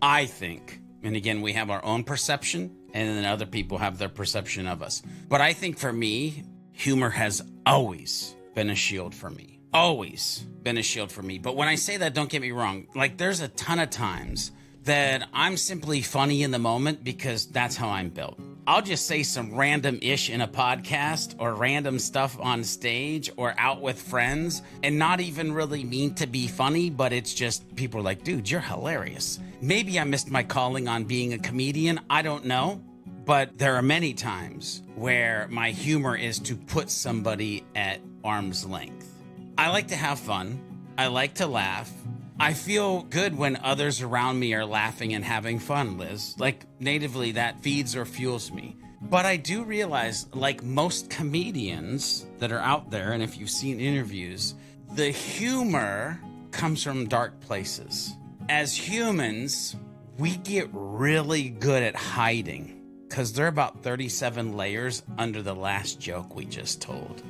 I think, and again, we have our own perception, and then other people have their perception of us. But I think for me, humor has always been a shield for me. Always been a shield for me. But when I say that, don't get me wrong. Like, there's a ton of times that I'm simply funny in the moment because that's how I'm built. I'll just say some random ish in a podcast or random stuff on stage or out with friends and not even really mean to be funny, but it's just people are like, dude, you're hilarious. Maybe I missed my calling on being a comedian. I don't know. But there are many times where my humor is to put somebody at arm's length. I like to have fun. I like to laugh. I feel good when others around me are laughing and having fun, Liz. Like, natively, that feeds or fuels me. But I do realize, like most comedians that are out there, and if you've seen interviews, the humor comes from dark places. As humans, we get really good at hiding because there are about 37 layers under the last joke we just told.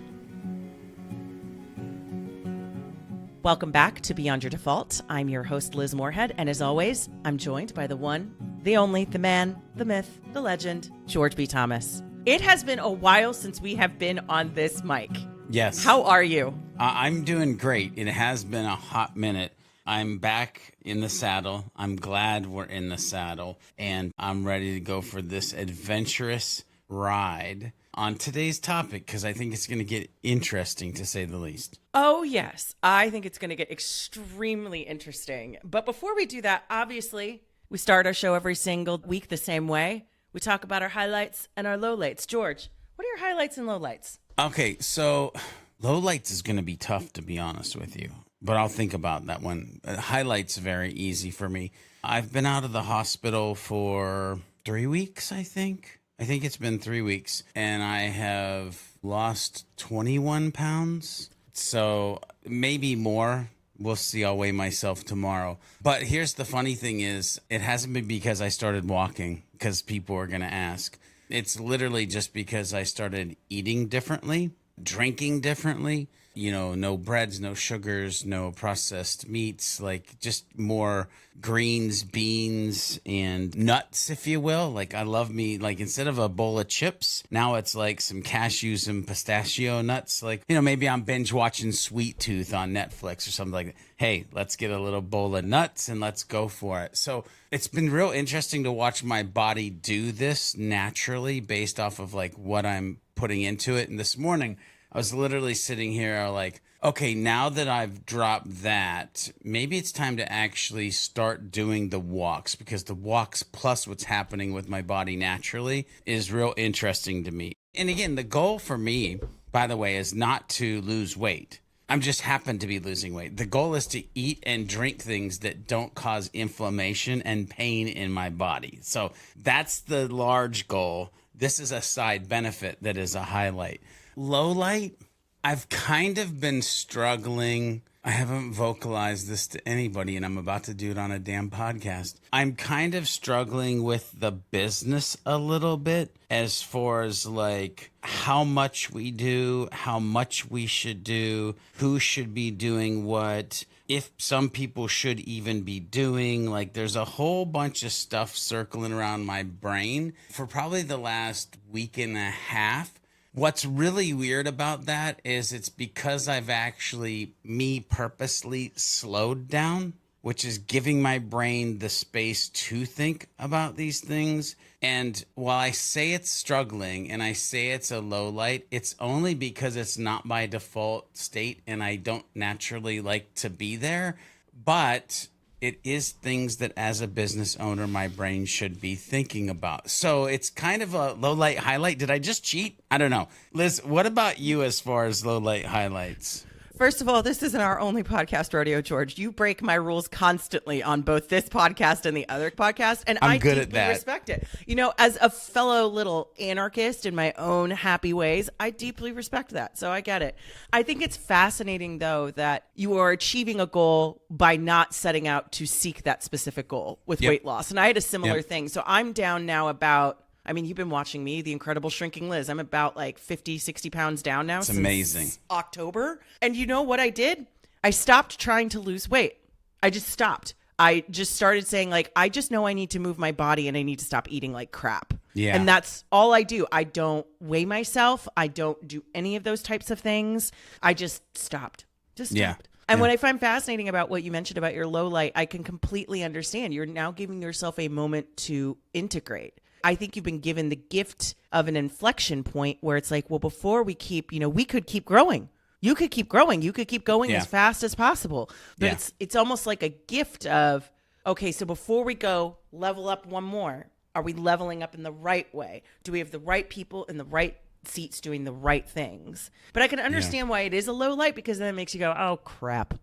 Welcome back to Beyond Your Default. I'm your host, Liz Moorhead, and as always, I'm joined by the one, the only, the man, the myth, the legend, George B. Thomas. It has been a while since we have been on this mic. Yes. How are you? I'm doing great. It has been a hot minute. I'm back in the saddle. I'm glad we're in the saddle, and I'm ready to go for this adventurous ride on today's topic because I think it's going to get interesting, to say the least. Oh, yes. I think it's going to get extremely interesting. But before we do that, obviously, we start our show every single week the same way. We talk about our highlights and our lowlights. George, what are your highlights and lowlights? Okay, so lowlights is going to be tough, to be honest with you, but I'll think about that one. Highlights very easy for me. I've been out of the hospital for 3 weeks, I think. I think it's been 3 weeks, and I have lost 21 pounds. So maybe more. We'll see. I'll weigh myself tomorrow. But here's the funny thing is, it hasn't been because I started walking, because people are going to ask. It's literally just because I started eating differently, drinking differently. You know, no breads, no sugars, no processed meats, like just more greens, beans, and nuts, if you will. Like, I love me, like, instead of a bowl of chips, now it's like some cashews and pistachio nuts. Like, you know, maybe I'm binge watching Sweet Tooth on Netflix or something like that. Hey, let's get a little bowl of nuts and let's go for it. So it's been real interesting to watch my body do this naturally based off of like what I'm putting into it. And this morning, I was literally sitting here like, okay, now that I've dropped that, maybe it's time to actually start doing the walks, because the walks plus what's happening with my body naturally is real interesting to me. And again, the goal for me, by the way, is not to lose weight. I'm just happen to be losing weight. The goal is to eat and drink things that don't cause inflammation and pain in my body. So that's the large goal. This is a side benefit that is a highlight. Low light, I've kind of been struggling. I haven't vocalized this to anybody, and I'm about to do it on a damn podcast. I'm kind of struggling with the business a little bit as far as like how much we do, how much we should do, who should be doing what, if some people should even be doing. Like, there's a whole bunch of stuff circling around my brain for probably the last week and a half. What's really weird about that is it's because I've actually, me purposely slowed down, which is giving my brain the space to think about these things. And while I say it's struggling and I say it's a low light, it's only because it's not my default state and I don't naturally like to be there. But it is things that as a business owner, my brain should be thinking about. So it's kind of a low light highlight. Did I just cheat? I don't know. Liz, what about you as far as low light highlights? First of all, this isn't our only podcast rodeo, George. You break my rules constantly on both this podcast and the other podcast, and I deeply respect it. You know, as a fellow little anarchist in my own happy ways, I deeply respect that. So I get it. I think it's fascinating, though, that you are achieving a goal by not setting out to seek that specific goal with weight loss. And I had a similar thing. So I'm down now about, I mean, you've been watching me, the incredible shrinking Liz. I'm about like 50, 60 pounds down now. It's amazing. October. And you know what I did? I stopped trying to lose weight. I just stopped. I just started saying, like, I just know I need to move my body and I need to stop eating like crap. Yeah. And that's all I do. I don't weigh myself. I don't do any of those types of things. I just stopped. Yeah. And what I find fascinating about what you mentioned about your low light, I can completely understand. You're now giving yourself a moment to integrate. I think you've been given the gift of an inflection point where it's like, well, before we keep, we could keep growing. You could keep growing. You could keep going as fast as possible. But it's almost like a gift of, okay, so before we go level up one more, are we leveling up in the right way? Do we have the right people in the right seats doing the right things? But I can understand why it is a low light, because then it makes you go, oh, crap.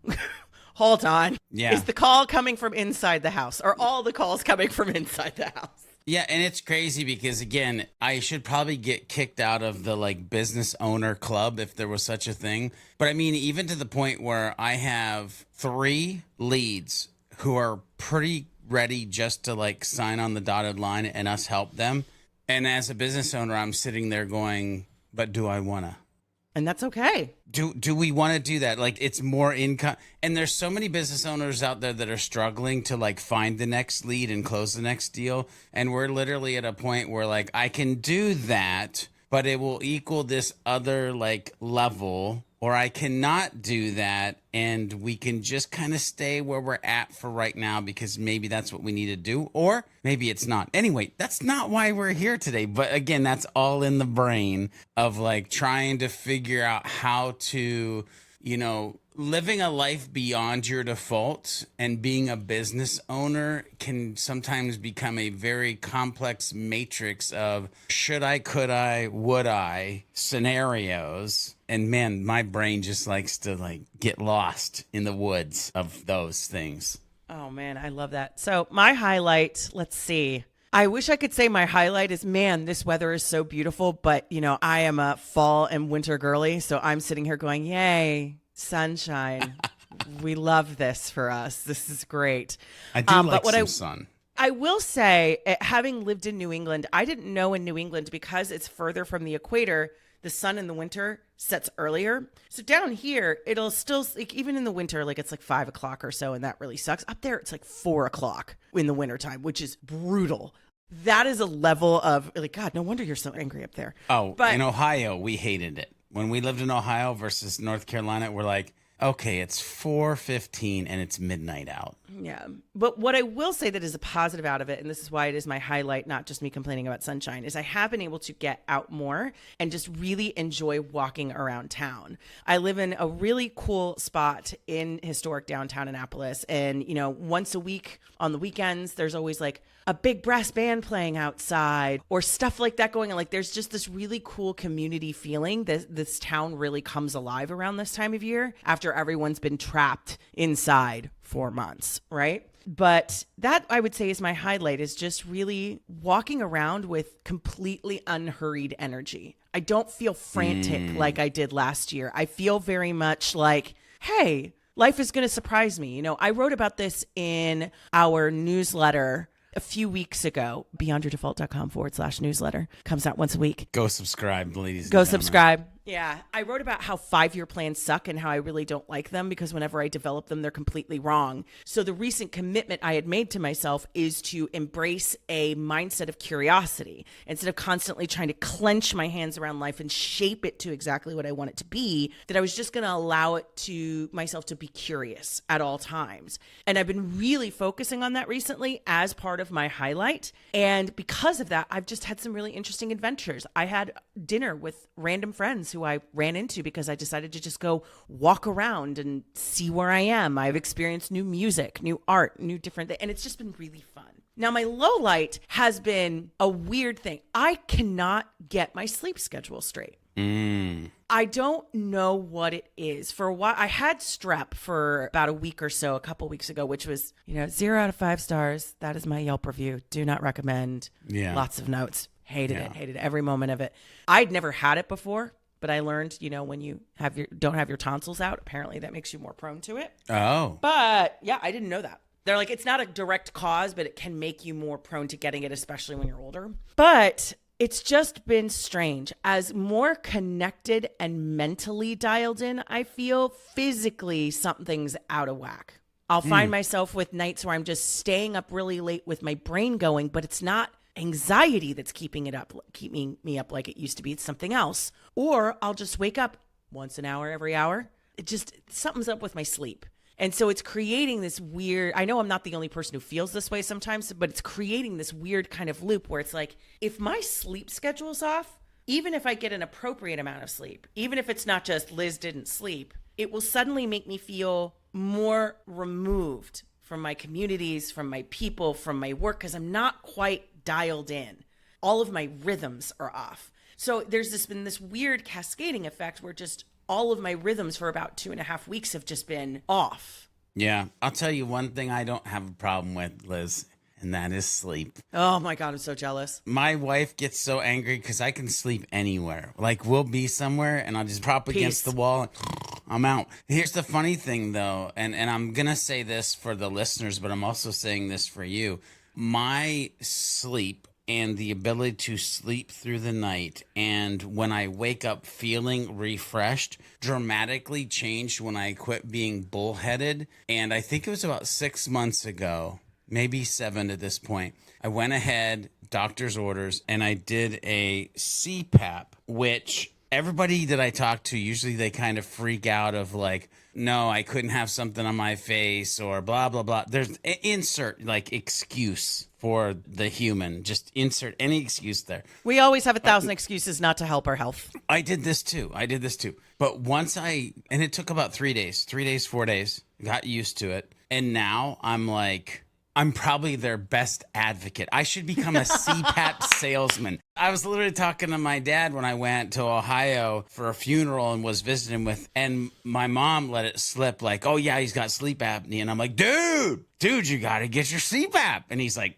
Hold on. Yeah. Is the call coming from inside the house? Are all the calls coming from inside the house? Yeah, and it's crazy because, again, I should probably get kicked out of the business owner club if there was such a thing. But I mean, even to the point where I have 3 leads who are pretty ready just to sign on the dotted line and us help them. And as a business owner, I'm sitting there going, but do I want to? And that's okay. Do we want to do that? It's more income. And there's so many business owners out there that are struggling to find the next lead and close the next deal. And we're literally at a point where I can do that, but it will equal this other level, or I cannot do that. And we can just kind of stay where we're at for right now because maybe that's what we need to do, or maybe it's not. Anyway, that's not why we're here today. But again, that's all in the brain of trying to figure out how to, living a life beyond your default and being a business owner can sometimes become a very complex matrix of should I, could I, would I scenarios. And man, my brain just likes to get lost in the woods of those things. Oh man, I love that. So my highlight, let's see. I wish I could say my highlight is, man, this weather is so beautiful, but I am a fall and winter girly. So I'm sitting here going, yay, sunshine. We love this for us. This is great. I do like some sun. I will say, having lived in New England, I didn't know in New England, because it's further from the equator, the sun in the winter sets earlier. So down here, it'll still, even in the winter, it's 5 o'clock or so, and that really sucks. Up there, it's 4 o'clock in the wintertime, which is brutal. That is a level of, God, no wonder you're so angry up there. Oh, but in Ohio, we hated it. When we lived in Ohio versus North Carolina, we're like, okay, it's 4:15 and it's midnight out. Yeah. But what I will say that is a positive out of it, and this is why it is my highlight, not just me complaining about sunshine, is I have been able to get out more and just really enjoy walking around town. I live in a really cool spot in historic downtown Annapolis. And, once a week on the weekends, there's always a big brass band playing outside or stuff like that going on. There's just this really cool community feeling that this town really comes alive around this time of year after everyone's been trapped inside for months, right? But that, I would say, is my highlight, is just really walking around with completely unhurried energy. I don't feel frantic like I did last year. I feel very much like, hey, life is going to surprise me. I wrote about this in our newsletter a few weeks ago. beyondyourdefault.com/newsletter comes out once a week. Go subscribe, ladies and Go gentlemen. subscribe. Yeah. I wrote about how 5-year plans suck and how I really don't like them because whenever I develop them, they're completely wrong. So the recent commitment I had made to myself is to embrace a mindset of curiosity instead of constantly trying to clench my hands around life and shape it to exactly what I want it to be, that I was just going to allow it to myself to be curious at all times. And I've been really focusing on that recently as part of my highlight. And because of that, I've just had some really interesting adventures. I had dinner with random friends who I ran into because I decided to just go walk around and see where I am. I've experienced new music, new art, new different things, and it's just been really fun. Now, my low light has been a weird thing. I cannot get my sleep schedule straight. I don't know what it is. For a while, I had strep for about a week or so, a couple weeks ago, which was, 0 out of 5 stars. That is my Yelp review. Do not recommend. Yeah. Lots of notes. Hated every moment of it. I'd never had it before, but I learned, when you don't have your tonsils out, apparently that makes you more prone to it. Oh. But yeah, I didn't know that. They're like, it's not a direct cause, but it can make you more prone to getting it, especially when you're older. But it's just been strange. As more connected and mentally dialed in, I feel physically something's out of whack. I'll find myself with nights where I'm just staying up really late with my brain going, but it's not anxiety that's keeping me up like it used to be. It's something else. Or I'll just wake up once an hour, every hour. Something's up with my sleep. And so it's creating this weird, I know I'm not the only person who feels this way sometimes, but it's creating this weird kind of loop where it's like, if my sleep schedule's off, even if I get an appropriate amount of sleep, even if it's not just Liz didn't sleep, it will suddenly make me feel more removed from my communities, from my people, from my work, because I'm not quite dialed in. All of my rhythms are off. So there's been this weird cascading effect where just all of my rhythms for about 2.5 weeks have just been off. Yeah. I'll tell you one thing I don't have a problem with, Liz, and that is sleep. Oh my God, I'm so jealous. My wife gets so angry because I can sleep anywhere. Like, we'll be somewhere and I'll just prop against the wall and I'm out. Here's the funny thing, though, and I'm going to say this for the listeners, but I'm also saying this for you. My sleep and the ability to sleep through the night and when I wake up feeling refreshed dramatically changed when I quit being bullheaded. And I think it was about 6 months ago, maybe 7 at this point. I went ahead, doctor's orders, and I did a CPAP, which everybody that I talk to, usually they kind of freak out of like, no, I couldn't have something on my face or blah, blah, blah. There's insert like excuse for the human. Just insert any excuse there. We always have 1,000 excuses not to help our health. I did this too. But once and it took about 3 days, 4 days, got used to it. And now I'm probably their best advocate. I should become a CPAP salesman. I was literally talking to my dad when I went to Ohio for a funeral and was visiting and my mom let it slip like, oh yeah, he's got sleep apnea. And I'm like, dude, you got to get your CPAP. And he's like,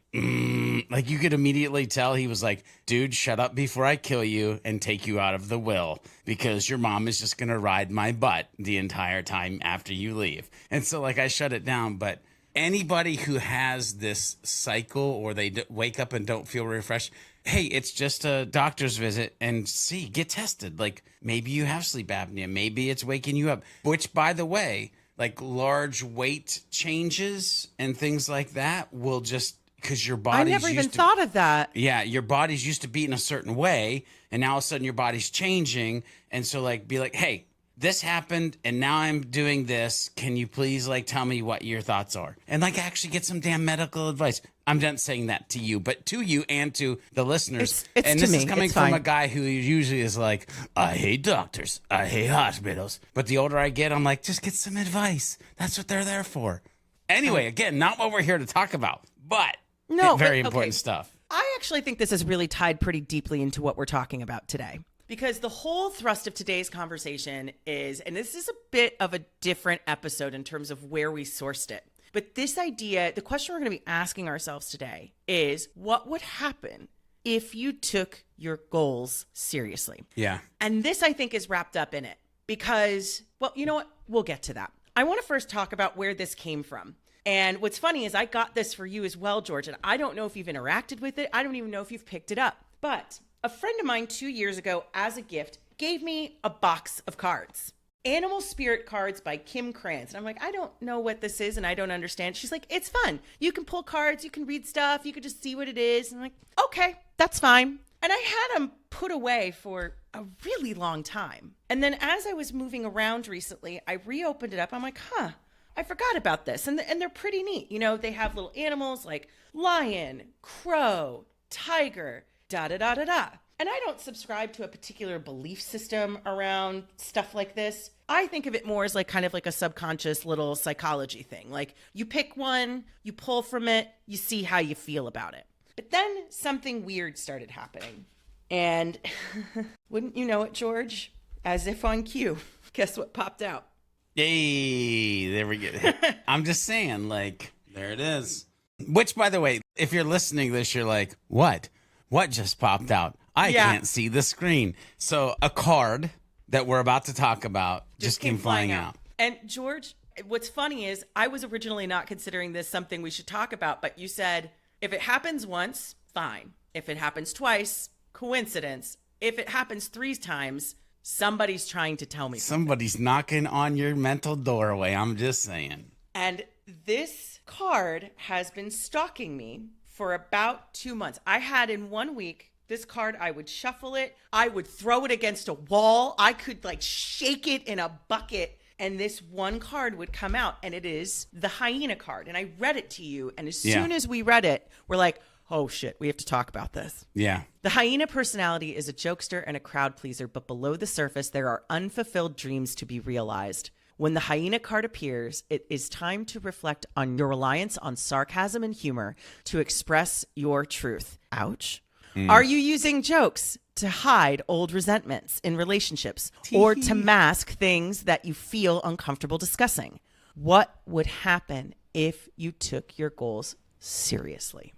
like you could immediately tell he was like, dude, shut up before I kill you and take you out of the will because your mom is just going to ride my butt the entire time after you leave. And so like I shut it down, but anybody who has this cycle or they wake up and don't feel refreshed, hey, it's just a doctor's visit and get tested. Like maybe you have sleep apnea. Maybe it's waking you up, which by the way, like large weight changes and things like that will just because your body. I never even thought of that. Yeah, your body's used to beating a certain way and now all of a sudden your body's changing. And so like be like, hey, this happened and now I'm doing this. Can you please like tell me what your thoughts are? And like actually get some damn medical advice. I'm done saying that to you, but to you and to the listeners. It's and to this me. is coming It's from fine. a guy who usually is like, I hate doctors. I hate hospitals. But the older I get, I'm like, just get some advice. That's what they're there for. Anyway, again, not what we're here to talk about, but very important stuff. I actually think this is really tied pretty deeply into what we're talking about today. Because the whole thrust of today's conversation is, and this is a bit of a different episode in terms of where we sourced it, but this idea, the question we're going to be asking ourselves today is, what would happen if you took your goals seriously? Yeah. And this, I think, is wrapped up in it because, well, you know what? We'll get to that. I want to first talk about where this came from. And what's funny is I got this for you as well, George, and I don't know if you've interacted with it. I don't even know if you've picked it up, but a friend of mine 2 years ago as a gift gave me a box of cards. Animal Spirit cards by Kim Krantz. And I'm like, I don't know what this is and I don't understand. She's like, it's fun. You can pull cards, you can read stuff, you can just see what it is. And I'm like, okay, that's fine. And I had them put away for a really long time. And then as I was moving around recently, I reopened it up. I'm like, I forgot about this. And they're pretty neat. You know, they have little animals like lion, crow, tiger, da-da-da-da-da. And I don't subscribe to a particular belief system around stuff like this. I think of it more as like kind of like a subconscious little psychology thing. Like you pick one, you pull from it, you see how you feel about it. But then something weird started happening. And wouldn't you know it, George? As if on cue, guess what popped out? Yay, there we go. I'm just saying, like, there it is. Which, by the way, if you're listening to this, you're like, what? What just popped out? I can't see the screen. So a card that we're about to talk about just came flying out. And George, what's funny is I was originally not considering this something we should talk about, but you said, if it happens once, fine. If it happens twice, coincidence. If it happens 3 times, somebody's trying to tell me something. Somebody's knocking on your mental doorway. I'm just saying. And This card has been stalking me for about 2 months. I had in 1 week this card, I would shuffle it, I would throw it against a wall, I could like shake it in a bucket, and this one card would come out, and it is the Hyena card. And I read it to you, and as soon as we read it, we're like, oh shit, we have to talk about this. Yeah. The Hyena personality is a jokester and a crowd pleaser, but below the surface, there are unfulfilled dreams to be realized. When the Hyena card appears, it is time to reflect on your reliance on sarcasm and humor to express your truth. Ouch. Are you using jokes to hide old resentments in relationships or to mask things that you feel uncomfortable discussing? What would happen if you took your goals seriously?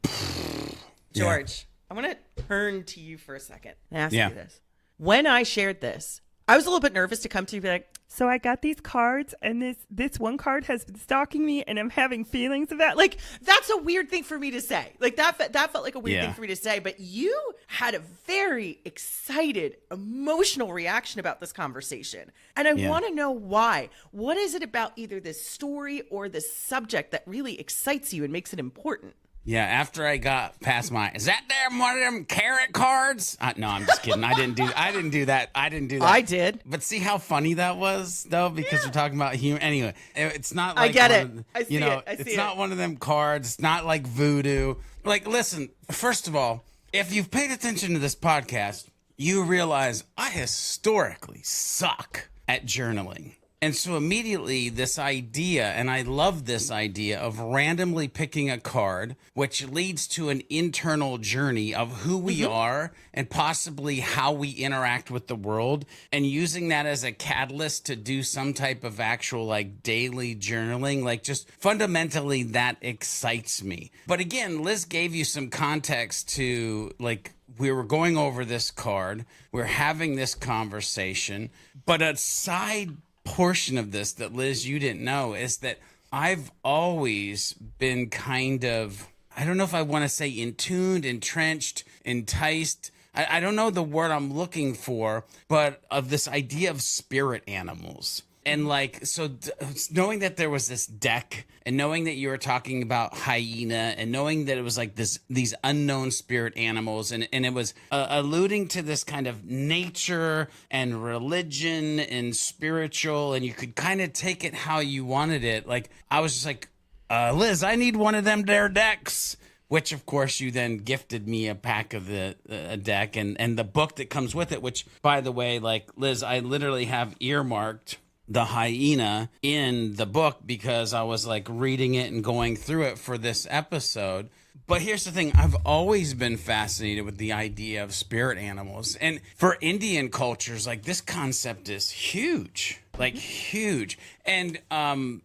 George, I want to turn to you for a second and ask you this. When I shared this, I was a little bit nervous to come to you and be like, so I got these cards, and this one card has been stalking me, and I'm having feelings of that. Like, that's a weird thing for me to say. Like, that felt like a weird thing for me to say. But you had a very excited, emotional reaction about this conversation. And I want to know why. What is it about either this story or this subject that really excites you and makes it important? Yeah, after I got past is that damn one of them carrot cards? No, I'm just kidding. I didn't do that. I did. But see how funny that was, though, because we're talking about humor. Anyway, it's not like I get it. I see it. It's not one of them cards. It's not like voodoo. Like, listen, first of all, if you've paid attention to this podcast, you realize I historically suck at journaling. And so immediately this idea, and I love this idea of randomly picking a card, which leads to an internal journey of who we are and possibly how we interact with the world, and using that as a catalyst to do some type of actual like daily journaling. Like, just fundamentally that excites me. But again, Liz gave you some context to, like, we were going over this card, we're having this conversation, but a side portion of this that, Liz, you didn't know is that I've always been kind of, I don't know if I want to say intuned, entrenched, enticed. I don't know the word I'm looking for, but of this idea of spirit animals. And like, so knowing that there was this deck, and knowing that you were talking about hyena, and knowing that it was like these unknown spirit animals, and it was alluding to this kind of nature and religion and spiritual, and you could kind of take it how you wanted it. Like, I was just like, Liz, I need one of them there decks. Which, of course, you then gifted me a pack of the deck and the book that comes with it, which, by the way, like, Liz, I literally have earmarked the hyena in the book because I was like reading it and going through it for this episode. But here's the thing. I've always been fascinated with the idea of spirit animals. And for Indian cultures, like, this concept is huge, like huge. And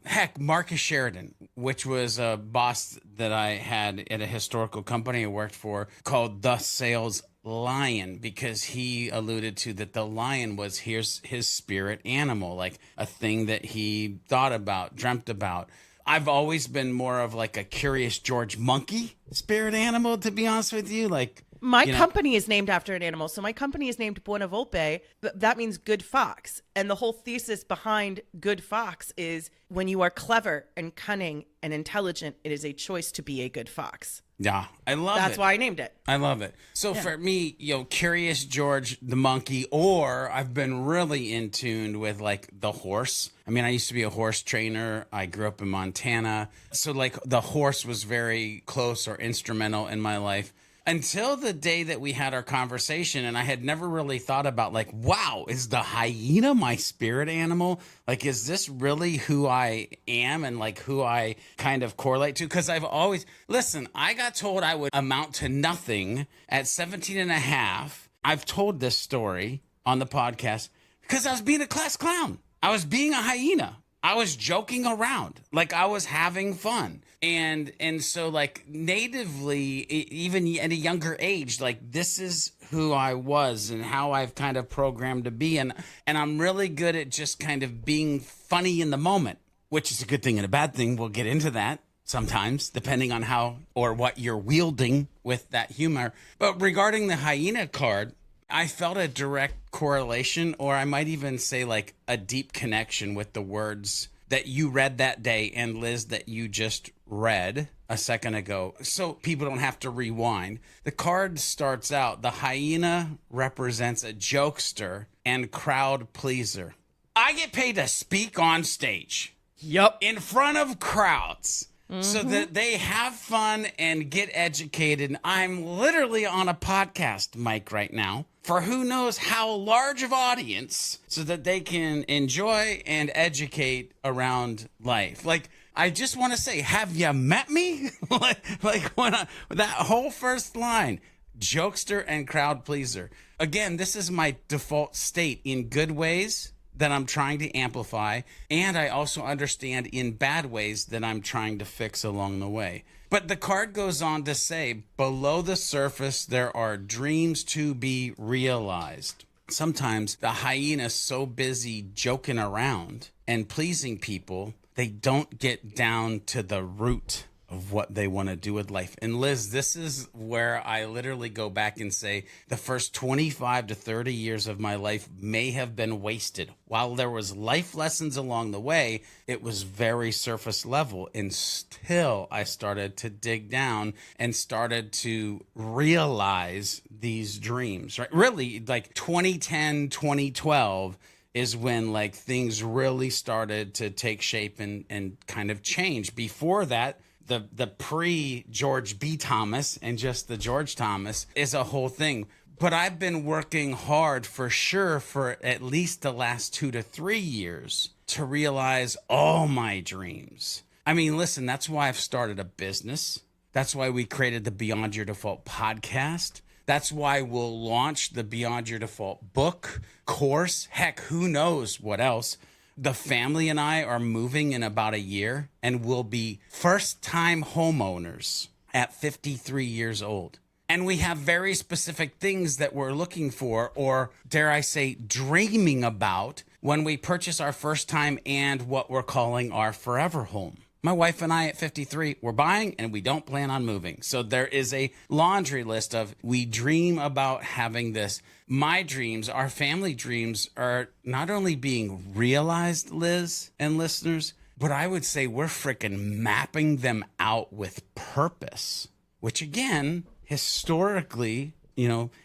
heck, Marcus Sheridan, which was a boss that I had at a historical company I worked for called The Sales Lion, because he alluded to that the lion was his spirit animal, like a thing that he thought about, dreamt about. I've always been more of like a Curious George monkey spirit animal, to be honest with you. Like, my company is named after an animal. So my company is named Buena Volpe, but that means good fox. And the whole thesis behind good fox is when you are clever and cunning and intelligent, it is a choice to be a good fox. Yeah, I love it. That's why I named it. I love it. So for me, Curious George the monkey, or I've been really in tune with like the horse. I mean, I used to be a horse trainer. I grew up in Montana. So like the horse was very close or instrumental in my life. Until the day that we had our conversation, and I had never really thought about, like, wow, is the hyena my spirit animal? Like, is this really who I am and, like, who I kind of correlate to? Because I've always, listen, I got told I would amount to nothing at 17 and a half. I've told this story on the podcast because I was being a class clown. I was being a hyena. I was joking around, like I was having fun. And so like natively, even at a younger age, like this is who I was and how I've kind of programmed to be. And I'm really good at just kind of being funny in the moment, which is a good thing and a bad thing. We'll get into that sometimes, depending on how or what you're wielding with that humor. But regarding the hyena card, I felt a direct correlation, or I might even say like a deep connection with the words that you read that day and Liz that you just read a second ago, so people don't have to rewind. The card starts out, the hyena represents a jokester and crowd pleaser. I get paid to speak on stage. Yep. In front of crowds. So that they have fun and get educated. I'm literally on a podcast mic right now for who knows how large of audience so that they can enjoy and educate around life. Like, I just want to say, have you met me? like when that whole first line, jokester and crowd pleaser. Again, this is my default state in good ways that I'm trying to amplify, and I also understand in bad ways that I'm trying to fix along the way. But the card goes on to say, below the surface, there are dreams to be realized. Sometimes the hyena's so busy joking around and pleasing people, they don't get down to the root of what they want to do with life. And Liz, this is where I literally go back and say the first 25 to 30 years of my life may have been wasted. While there was life lessons along the way, it was very surface level until I started to dig down and started to realize these dreams, right? Really, like 2010, 2012 is when like things really started to take shape and kind of change. Before that, the pre-George B. Thomas and just the George Thomas is a whole thing. But I've been working hard for sure for at least the last 2 to 3 years to realize all my dreams. I mean, listen, that's why I've started a business. That's why we created the Beyond Your Default podcast. That's why we'll launch the Beyond Your Default book, course, heck, who knows what else. The family and I are moving in about a year and we'll be first-time homeowners at 53 years old. And we have very specific things that we're looking for, or dare I say, dreaming about when we purchase our first time and what we're calling our forever home. My wife and I at 53, we're buying and we don't plan on moving. So there is a laundry list of we dream about having this. My dreams, our family dreams are not only being realized, Liz and listeners, but I would say we're freaking mapping them out with purpose, which again, historically,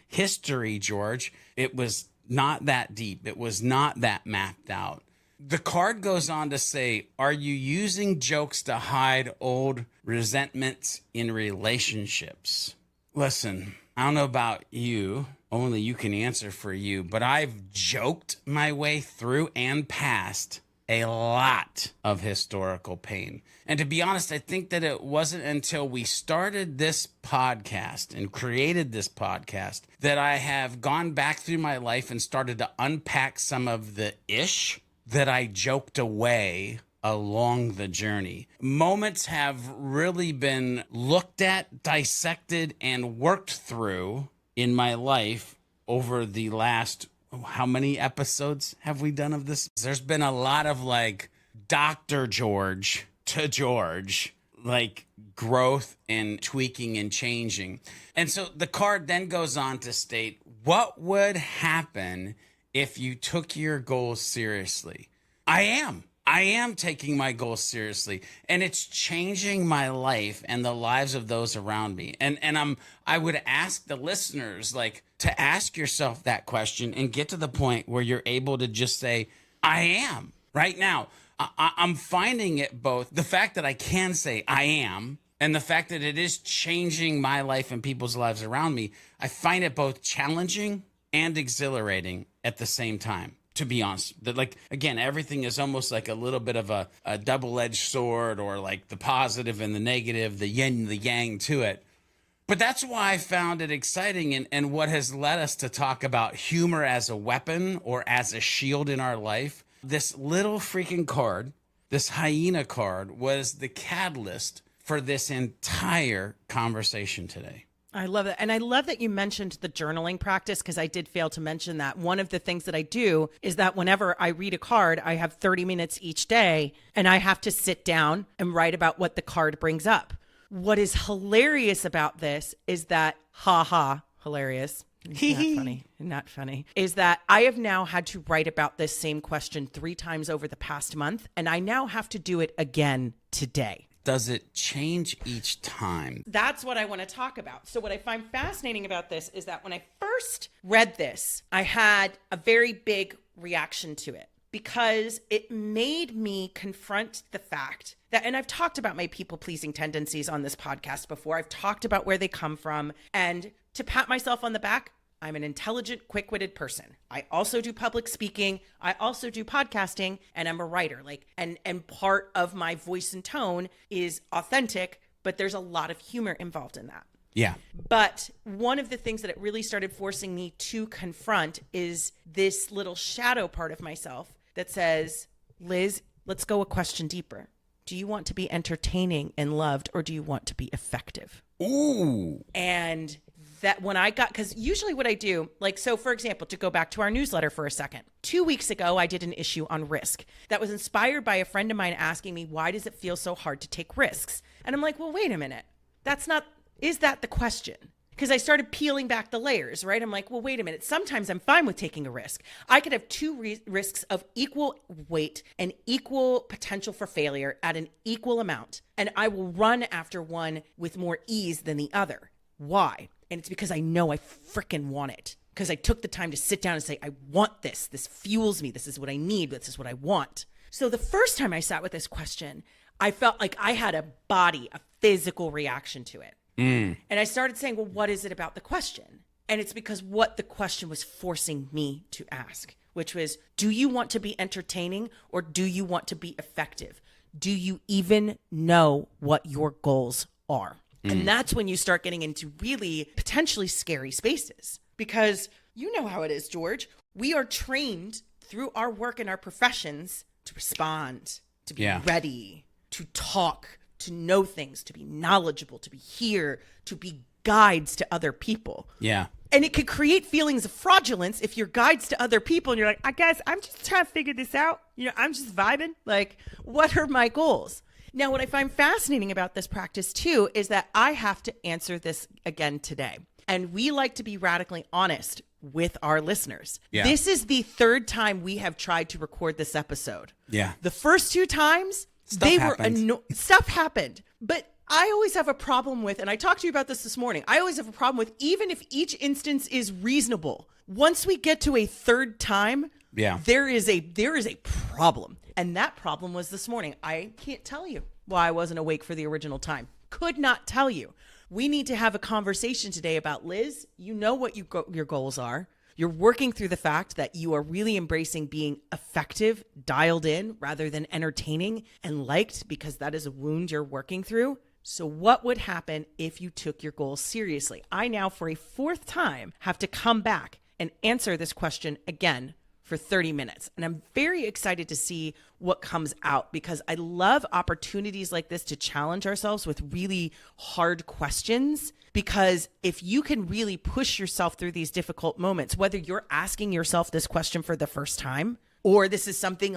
history, George, it was not that deep. It was not that mapped out. The card goes on to say, are you using jokes to hide old resentments in relationships? Listen, I don't know about you, only you can answer for you, but I've joked my way through and past a lot of historical pain. And to be honest, I think that it wasn't until we started this podcast and created this podcast that I have gone back through my life and started to unpack some of the ish that I joked away along the journey. Moments have really been looked at, dissected, and worked through in my life over the last, how many episodes have we done of this? There's been a lot of like Dr. George to George, like growth and tweaking and changing. And so the card then goes on to state, what would happen if you took your goals seriously? I am taking my goals seriously, and it's changing my life and the lives of those around me. And I would ask the listeners, like, to ask yourself that question and get to the point where you're able to just say, I am right now. I'm finding it both the fact that I can say I am and the fact that it is changing my life and people's lives around me. I find it both challenging and exhilarating at the same time, to be honest. That, like, again, everything is almost like a little bit of a double-edged sword, or like the positive and the negative, the yin and the yang to it. But that's why I found it exciting, and what has led us to talk about humor as a weapon or as a shield in our life. This little freaking card, this hyena card, was the catalyst for this entire conversation today. I love it. And I love that you mentioned the journaling practice, because I did fail to mention that. One of the things that I do is that whenever I read a card, I have 30 minutes each day and I have to sit down and write about what the card brings up. What is hilarious about this is that, hilarious, Not funny. Not funny. Is that I have now had to write about this same question 3 times over the past month, and I now have to do it again today. Does it change each time? That's what I want to talk about. So what I find fascinating about this is that when I first read this, I had a very big reaction to it because it made me confront the fact that, and I've talked about my people-pleasing tendencies on this podcast before. I've talked about where they come from, and to pat myself on the back, I'm an intelligent, quick-witted person. I also do public speaking. I also do podcasting, and I'm a writer. And part of my voice and tone is authentic, but there's a lot of humor involved in that. Yeah. But one of the things that it really started forcing me to confront is this little shadow part of myself that says, Liz, let's go a question deeper. Do you want to be entertaining and loved, or do you want to be effective? Ooh. And that when I got, because usually what I do, so for example, to go back to our newsletter for a second, 2 weeks ago, I did an issue on risk that was inspired by a friend of mine asking me, why does it feel so hard to take risks? And I'm like, well, wait a minute. Is that the question? Because I started peeling back the layers, right? I'm like, well, wait a minute. Sometimes I'm fine with taking a risk. I could have 2 risks of equal weight and equal potential for failure at an equal amount. And I will run after one with more ease than the other. Why? And it's because I know I freaking want it. Because I took the time to sit down and say, I want this. This fuels me. This is what I need. This is what I want. So the first time I sat with this question, I felt like I had a physical reaction to it. And I started saying, well, what is it about the question? And it's because what the question was forcing me to ask, which was, do you want to be entertaining or do you want to be effective? Do you even know what your goals are? And that's when you start getting into really potentially scary spaces, because you know how it is, George. We are trained through our work and our professions to respond, to be ready, to talk, to know things, to be knowledgeable, to be here, to be guides to other people. Yeah. And it could create feelings of fraudulence if you're guides to other people and you're like, I guess I'm just trying to figure this out. I'm just vibing. Like, what are my goals? Now, what I find fascinating about this practice too is that I have to answer this again today. And we like to be radically honest with our listeners. Yeah. This is the 3rd time we have tried to record this episode. Yeah. The first 2 times, stuff happened. But I always have a problem with, and I talked to you about this morning, I always have a problem with, even if each instance is reasonable, once we get to a 3rd time, there is a problem. And that problem was this morning. I can't tell you why I wasn't awake for the original time. Could not tell you. We need to have a conversation today about, Liz, you know what your goals are. You're working through the fact that you are really embracing being effective, dialed in, rather than entertaining and liked, because that is a wound you're working through. So what would happen if you took your goals seriously? I now, for a 4th time, have to come back and answer this question again for 30 minutes. And I'm very excited to see what comes out, because I love opportunities like this to challenge ourselves with really hard questions. Because if you can really push yourself through these difficult moments, whether you're asking yourself this question for the first time, or this is something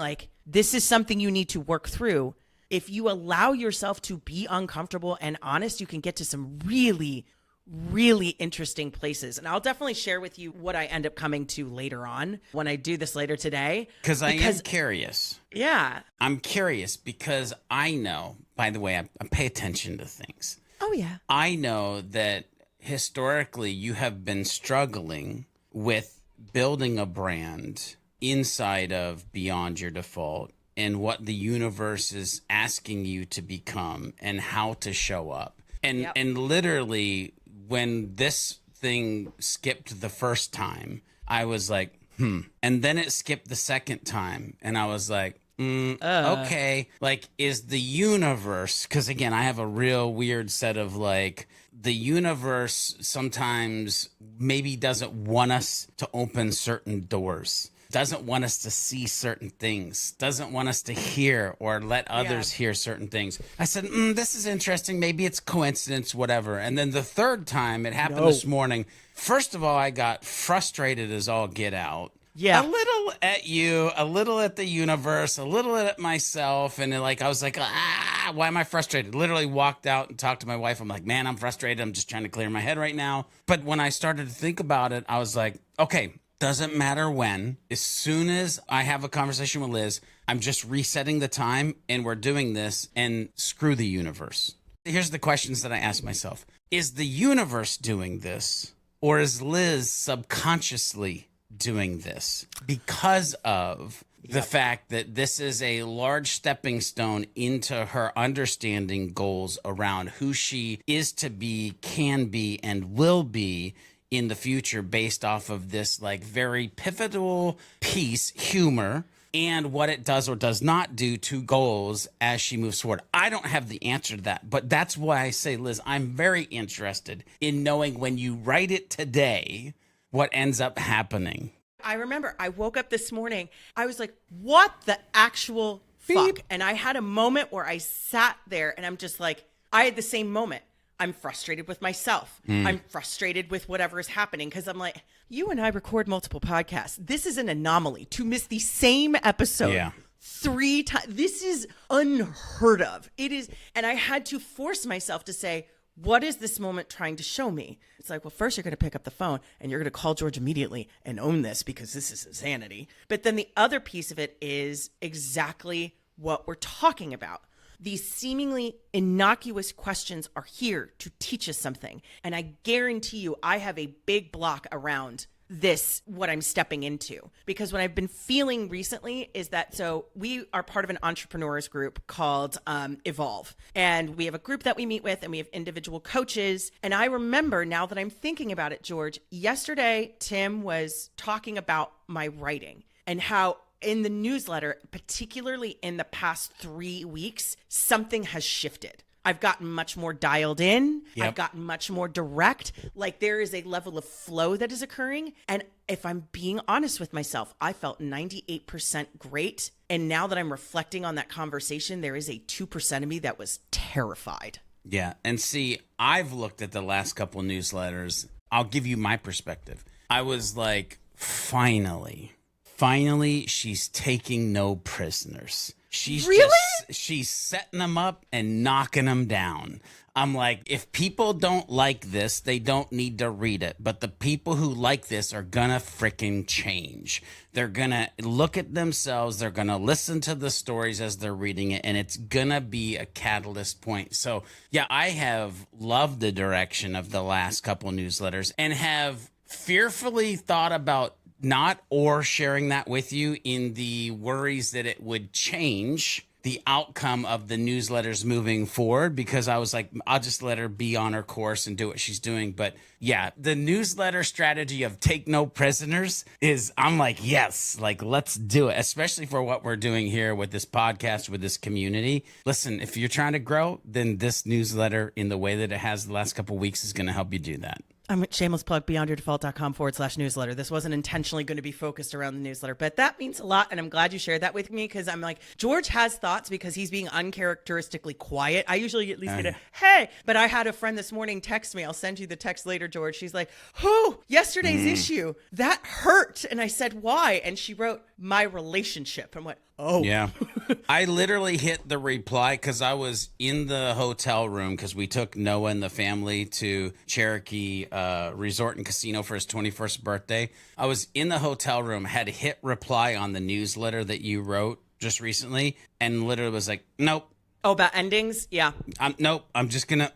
you need to work through, if you allow yourself to be uncomfortable and honest, you can get to some really, really interesting places. And I'll definitely share with you what I end up coming to later on when I do this later today. Because I am curious. Yeah. I'm curious because I know, by the way, I pay attention to things. Oh, yeah. I know that historically you have been struggling with building a brand inside of Beyond Your Default and what the universe is asking you to become and how to show up. And literally, when this thing skipped the first time, I was like, And then it skipped the second time, and I was like, okay. Like, is the universe, because again, I have a real weird set of the universe sometimes maybe doesn't want us to open certain doors, doesn't want us to see certain things, doesn't want us to hear or let others hear certain things. I said, this is interesting. Maybe it's coincidence, whatever. And then the 3rd time it happened this morning. First of all, I got frustrated as all get out. Yeah. A little at you, a little at the universe, a little at myself. And like, I was like, why am I frustrated? Literally walked out and talked to my wife. I'm like, man, I'm frustrated. I'm just trying to clear my head right now. But when I started to think about it, I was like, okay, doesn't matter when. As soon as I have a conversation with Liz, I'm just resetting the time and we're doing this, and screw the universe. Here's the questions that I ask myself. Is the universe doing this, or is Liz subconsciously doing this because of the fact that this is a large stepping stone into her understanding goals around who she is to be, can be, and will be in the future based off of this like very pivotal piece, humor, and what it does or does not do to goals as she moves forward. I don't have the answer to that, but that's why I say, Liz, I'm very interested in knowing when you write it today, what ends up happening. I remember I woke up this morning. I was like, what the actual fuck? And I had a moment where I sat there and I'm just like, I had the same moment. I'm frustrated with myself. I'm frustrated with whatever is happening because I'm like, you and I record multiple podcasts. This is an anomaly to miss the same episode 3 times. This is unheard of. It is. And I had to force myself to say, what is this moment trying to show me? It's like, well, first you're going to pick up the phone and you're going to call George immediately and own this because this is insanity. But then the other piece of it is exactly what we're talking about. These seemingly innocuous questions are here to teach us something. And I guarantee you, I have a big block around this, what I'm stepping into. Because what I've been feeling recently is that, so we are part of an entrepreneurs group called Evolve. And we have a group that we meet with and we have individual coaches. And I remember now that I'm thinking about it, George, yesterday, Tim was talking about my writing and how in the newsletter, particularly in the past 3 weeks, something has shifted. I've gotten much more dialed in. I've gotten much more direct. Like there is a level of flow that is occurring. And if I'm being honest with myself, I felt 98% great. And now that I'm reflecting on that conversation, there is a 2% of me that was terrified. Yeah. And see, I've looked at the last couple newsletters. I'll give you my perspective. I was like, finally, she's taking no prisoners. She's she's setting them up and knocking them down. I'm like, if people don't like this, they don't need to read it. But the people who like this are gonna freaking change. They're gonna look at themselves. They're gonna listen to the stories as they're reading it, and it's gonna be a catalyst point. So yeah, I have loved the direction of the last couple newsletters and have fearfully thought about not or sharing that with you in the worries that it would change the outcome of the newsletters moving forward, because I was like, I'll just let her be on her course and do what she's doing. But yeah, the newsletter strategy of take no prisoners is, I'm like, yes, like let's do it, especially for what we're doing here with this podcast, with this community. Listen, if you're trying to grow, then this newsletter in the way that it has the last couple of weeks is going to help you do that. I'm at shameless plug beyondyourdefault.com/newsletter. This wasn't intentionally going to be focused around the newsletter, but that means a lot. And I'm glad you shared that with me because I'm like, George has thoughts because he's being uncharacteristically quiet. I usually at least get a, hey, but I had a friend this morning text me. I'll send you the text later, George. She's like, yesterday's issue, that hurt. And I said, why? And she wrote, my relationship. I'm like, oh. Yeah. I literally hit the reply because I was in the hotel room because we took Noah and the family to Cherokee Resort and Casino for his 21st birthday. I was in the hotel room, had hit reply on the newsletter that you wrote just recently, and literally was like, nope. Oh, about endings? Yeah. Nope. I'm just going to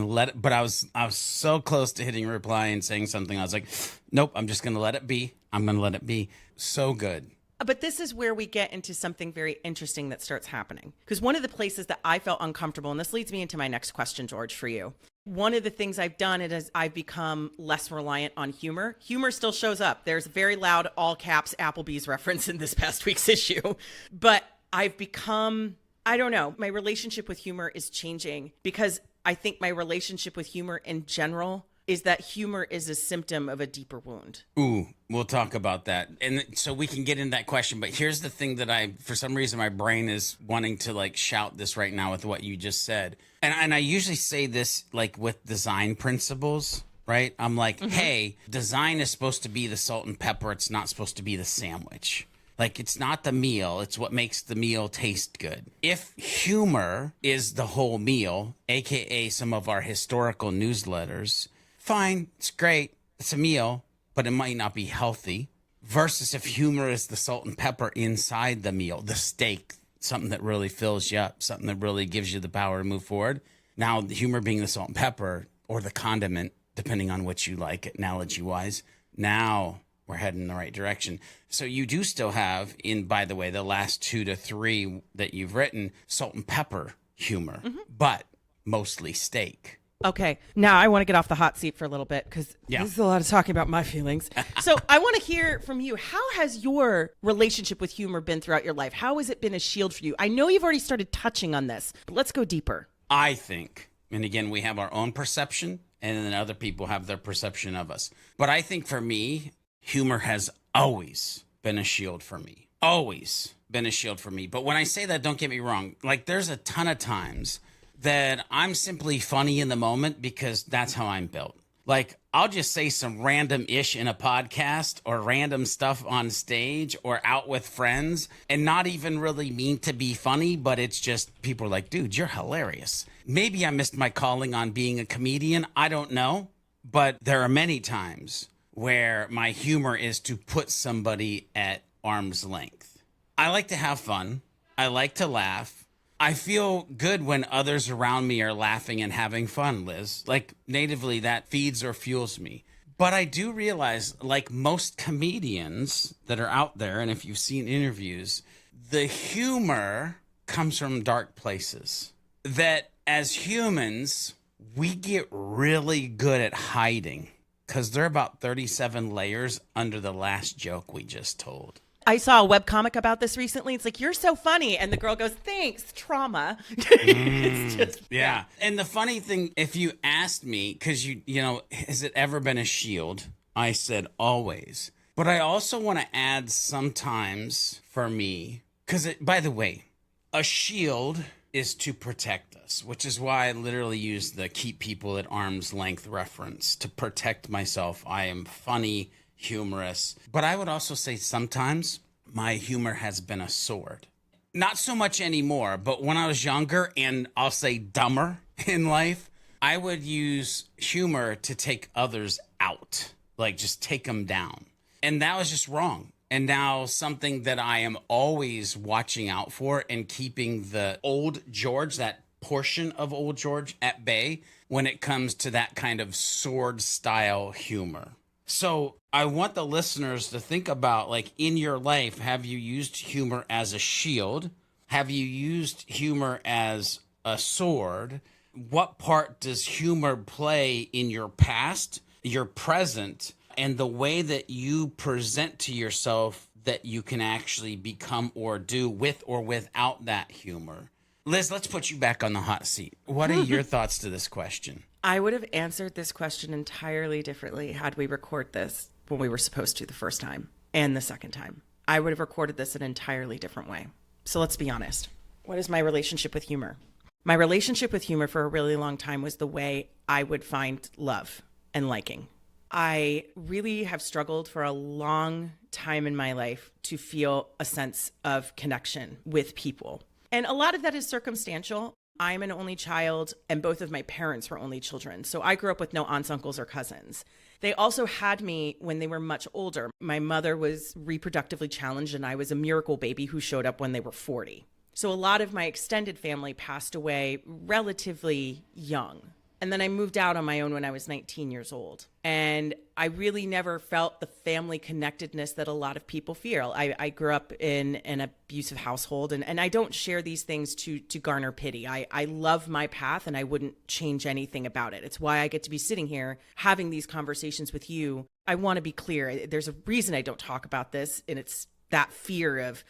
let it. But I was so close to hitting reply and saying something. I was like, nope, I'm just going to let it be. I'm going to let it be. So good. But this is where we get into something very interesting that starts happening. Because one of the places that I felt uncomfortable, and this leads me into my next question, George, for you. One of the things I've done is I've become less reliant on humor. Humor still shows up. There's a very loud all caps Applebee's reference in this past week's issue. But I've become, I don't know, my relationship with humor is changing because I think my relationship with humor in general is that humor is a symptom of a deeper wound. Ooh, we'll talk about that. And so we can get into that question. But here's the thing that for some reason, my brain is wanting to like shout this right now with what you just said. And I usually say this like with design principles. right? I'm like, hey, design is supposed to be the salt and pepper. It's not supposed to be the sandwich. Like, it's not the meal. It's what makes the meal taste good. If humor is the whole meal, AKA some of our historical newsletters, fine, it's great. It's a meal, but it might not be healthy. Versus if humor is the salt and pepper inside the meal, the steak, something that really fills you up, something that really gives you the power to move forward. Now, the humor being the salt and pepper or the condiment, depending on what you like, analogy-wise, now we're heading in the right direction. So you do still have, by the way, the last 2 to 3 that you've written, salt and pepper humor, but mostly steak. Okay, now I want to get off the hot seat for a little bit because this is a lot of talking about my feelings. So I want to hear from you. How has your relationship with humor been throughout your life? How has it been a shield for you? I know you've already started touching on this, but let's go deeper. I think, and again, we have our own perception, and then other people have their perception of us. But I think for me, humor has always been a shield for me. Always been a shield for me. But when I say that, don't get me wrong. Like, there's a ton of times that I'm simply funny in the moment because that's how I'm built. Like, I'll just say some random ish in a podcast or random stuff on stage or out with friends and not even really mean to be funny, but it's just people are like, dude, you're hilarious. Maybe I missed my calling on being a comedian. I don't know. But there are many times where my humor is to put somebody at arm's length. I like to have fun. I like to laugh. I feel good when others around me are laughing and having fun, Liz. Like, natively, that feeds or fuels me. But I do realize, like most comedians that are out there, and if you've seen interviews, the humor comes from dark places. That as humans, we get really good at hiding because there are about 37 layers under the last joke we just told. I saw a webcomic about this recently. It's like, you're so funny. And the girl goes, thanks, trauma. It's just, yeah. And the funny thing, if you asked me, because you know, has it ever been a shield? I said always. But I also want to add sometimes for me, because by the way, a shield is to protect us, which is why I literally use the keep people at arm's length reference to protect myself. I am funny, humorous, but I would also say sometimes my humor has been a sword. Not so much anymore, but when I was younger and I'll say dumber in life, I would use humor to take others out, like just take them down. And that was just wrong. And now something that I am always watching out for and keeping the old George, that portion of old George, at bay when it comes to that kind of sword style humor. So I want the listeners to think about, like, in your life, have you used humor as a shield? Have you used humor as a sword? What part does humor play in your past, your present, and the way that you present to yourself that you can actually become or do with or without that humor? Liz, let's put you back on the hot seat. What are your thoughts to this question? I would have answered this question entirely differently had we recorded this when we were supposed to the first time and the second time. I would have recorded this an entirely different way. So let's be honest. What is my relationship with humor? My relationship with humor for a really long time was the way I would find love and liking. I really have struggled for a long time in my life to feel a sense of connection with people. And a lot of that is circumstantial. I'm an only child, and both of my parents were only children. So I grew up with no aunts, uncles, or cousins. They also had me when they were much older. My mother was reproductively challenged, and I was a miracle baby who showed up when they were 40. So a lot of my extended family passed away relatively young. And then I moved out on my own when I was 19 years old. And I really never felt the family connectedness that a lot of people feel. I grew up in an abusive household, and I don't share these things to garner pity. I love my path, and I wouldn't change anything about it. It's why I get to be sitting here having these conversations with you. I want to be clear. There's a reason I don't talk about this, and it's that fear of,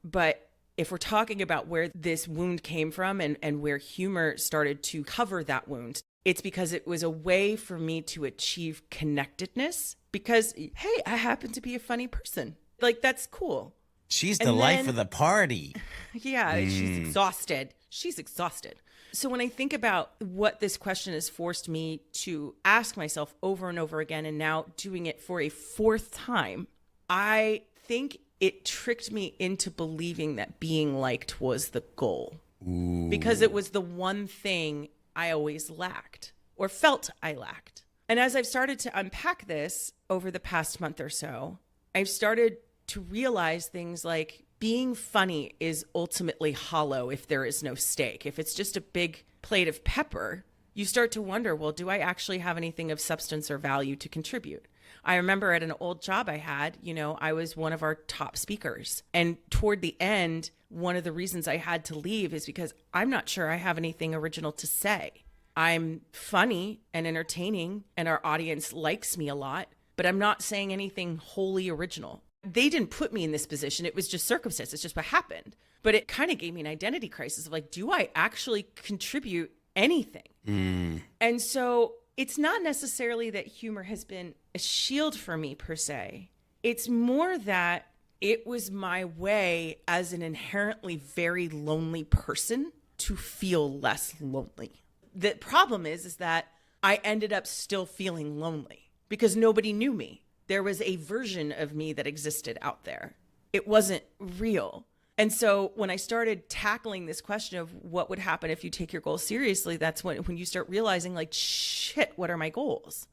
but if we're talking about where this wound came from and where humor started to cover that wound, it's because it was a way for me to achieve connectedness because, hey, I happen to be a funny person. Like, that's cool. She's the life of the party. Yeah, she's exhausted. So when I think about what this question has forced me to ask myself over and over again, and now doing it for a fourth time, I think it tricked me into believing that being liked was the goal. Ooh. Because it was the one thing I always lacked or felt I lacked. And as I've started to unpack this over the past month or so, I've started to realize things like being funny is ultimately hollow if there is no steak. If it's just a big plate of pepper, you start to wonder, well, do I actually have anything of substance or value to contribute? I remember at an old job I had, I was one of our top speakers. And toward the end, one of the reasons I had to leave is because I'm not sure I have anything original to say. I'm funny and entertaining, and our audience likes me a lot, but I'm not saying anything wholly original. They didn't put me in this position. It was just circumstance. It's just what happened. But it kind of gave me an identity crisis of like, do I actually contribute anything? And so it's not necessarily that humor has been a shield for me per se. It's more that it was my way as an inherently very lonely person to feel less lonely. The problem is that I ended up still feeling lonely because nobody knew me. There was a version of me that existed out there. It wasn't real. And so when I started tackling this question of what would happen if you take your goals seriously, that's when you start realizing like, shit, what are my goals?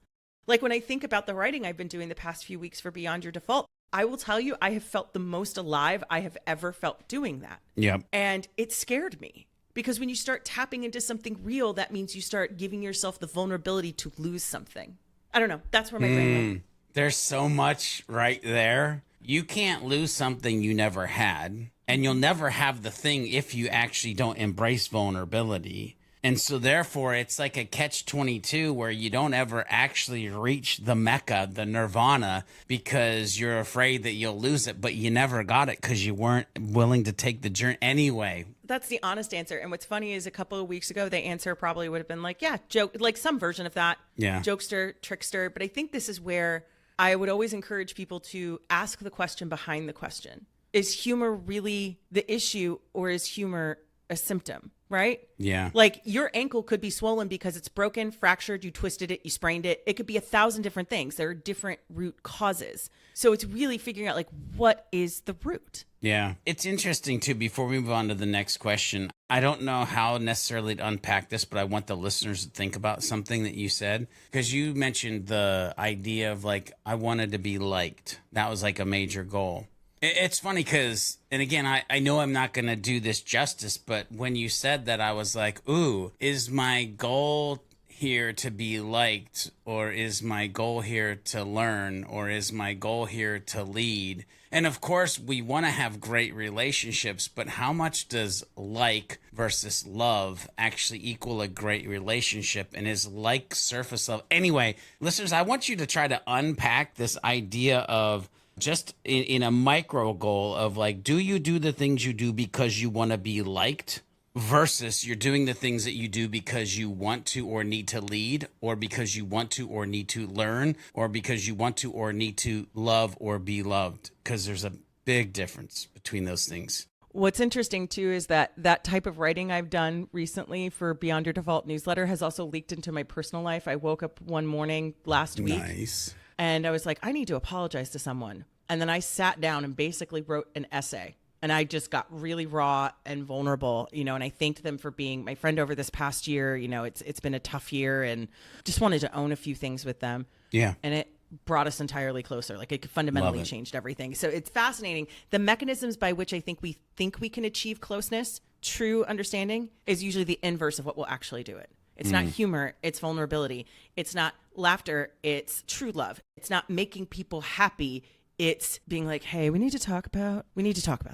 Like when I think about the writing I've been doing the past few weeks for Beyond Your Default, I will tell you, I have felt the most alive I have ever felt doing that. Yep. And it scared me because when you start tapping into something real, that means you start giving yourself the vulnerability to lose something. I don't know. That's where my brain went. There's so much right there. You can't lose something you never had, and you'll never have the thing if you actually don't embrace vulnerability. And so therefore, it's like a catch-22 where you don't ever actually reach the Mecca, the nirvana, because you're afraid that you'll lose it, but you never got it because you weren't willing to take the journey anyway. That's the honest answer. And what's funny is a couple of weeks ago, the answer probably would have been like, yeah, joke, like some version of that. Yeah. Jokester, trickster. But I think this is where I would always encourage people to ask the question behind the question. Is humor really the issue, or is humor a symptom, right? Yeah. Like your ankle could be swollen because it's broken, fractured, you twisted it, you sprained it. It could be 1,000 different things. There are different root causes. So it's really figuring out like, what is the root? Yeah. It's interesting too, before we move on to the next question, I don't know how necessarily to unpack this, but I want the listeners to think about something that you said, because you mentioned the idea of like, I wanted to be liked. That was like a major goal. It's funny because, and again, I know I'm not going to do this justice, but when you said that, I was like, ooh, is my goal here to be liked, or is my goal here to learn, or is my goal here to lead? And of course, we want to have great relationships, but how much does like versus love actually equal a great relationship? And is like surface level? Anyway, listeners, I want you to try to unpack this idea of just in a micro goal of like, do you do the things you do because you want to be liked versus you're doing the things that you do because you want to or need to lead, or because you want to or need to learn, or because you want to or need to love or be loved? Because there's a big difference between those things. What's interesting too is that type of writing I've done recently for Beyond Your Default newsletter has also leaked into my personal life. I woke up one morning last week. Nice. And I was like, I need to apologize to someone. And then I sat down and basically wrote an essay. And I just got really raw and vulnerable, and I thanked them for being my friend over this past year. It's been a tough year, and just wanted to own a few things with them. Yeah. And it brought us entirely closer. Like it fundamentally changed everything. So it's fascinating. The mechanisms by which I think we can achieve closeness, true understanding, is usually the inverse of what will actually do it. It's not humor, it's vulnerability. It's not laughter, it's true love. It's not making people happy. It's being like, hey, we need to talk about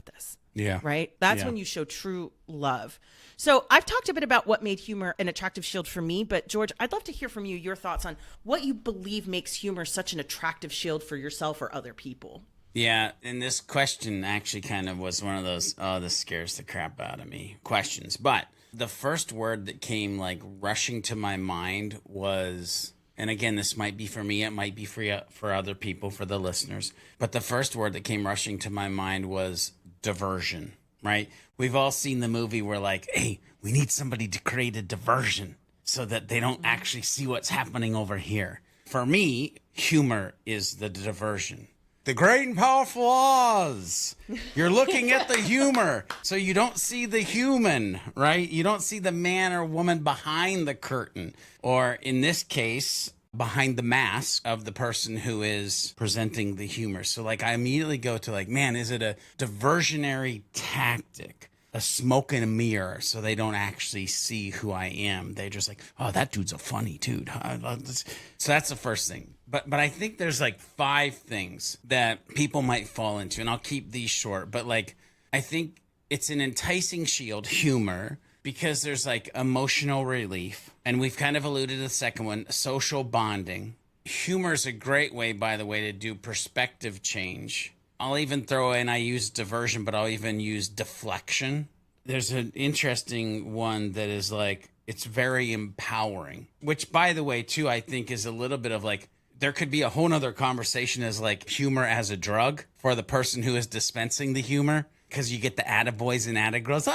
this. Yeah. Right? That's when you show true love. So I've talked a bit about what made humor an attractive shield for me, but George, I'd love to hear from you, your thoughts on what you believe makes humor such an attractive shield for yourself or other people. Yeah, and this question actually kind of was one of those, oh, this scares the crap out of me questions. But the first word that came like rushing to my mind was, and again, this might be for me, it might be for other people, for the listeners, but the first word that came rushing to my mind was diversion, right? We've all seen the movie where like, hey, we need somebody to create a diversion so that they don't actually see what's happening over here. For me, humor is the diversion. The great and powerful Oz. You're looking at the humor, so you don't see the human, right? You don't see the man or woman behind the curtain, or in this case, behind the mask of the person who is presenting the humor. So like I immediately go to like, man, is it a diversionary tactic? A smoke and a mirror so they don't actually see who I am. They're just like, oh, that dude's a funny dude. So that's the first thing. But I think there's like 5 things that people might fall into, and I'll keep these short. But like, I think it's an enticing shield, humor, because there's like emotional relief. And we've kind of alluded to the second one, social bonding. Humor is a great way, by the way, to do perspective change. I'll even throw in, I use diversion, but I'll even use deflection. There's an interesting one that is like, it's very empowering, which by the way, too, I think is a little bit of like, there could be a whole nother conversation as like humor as a drug for the person who is dispensing the humor. Because you get the attaboys and attagirls,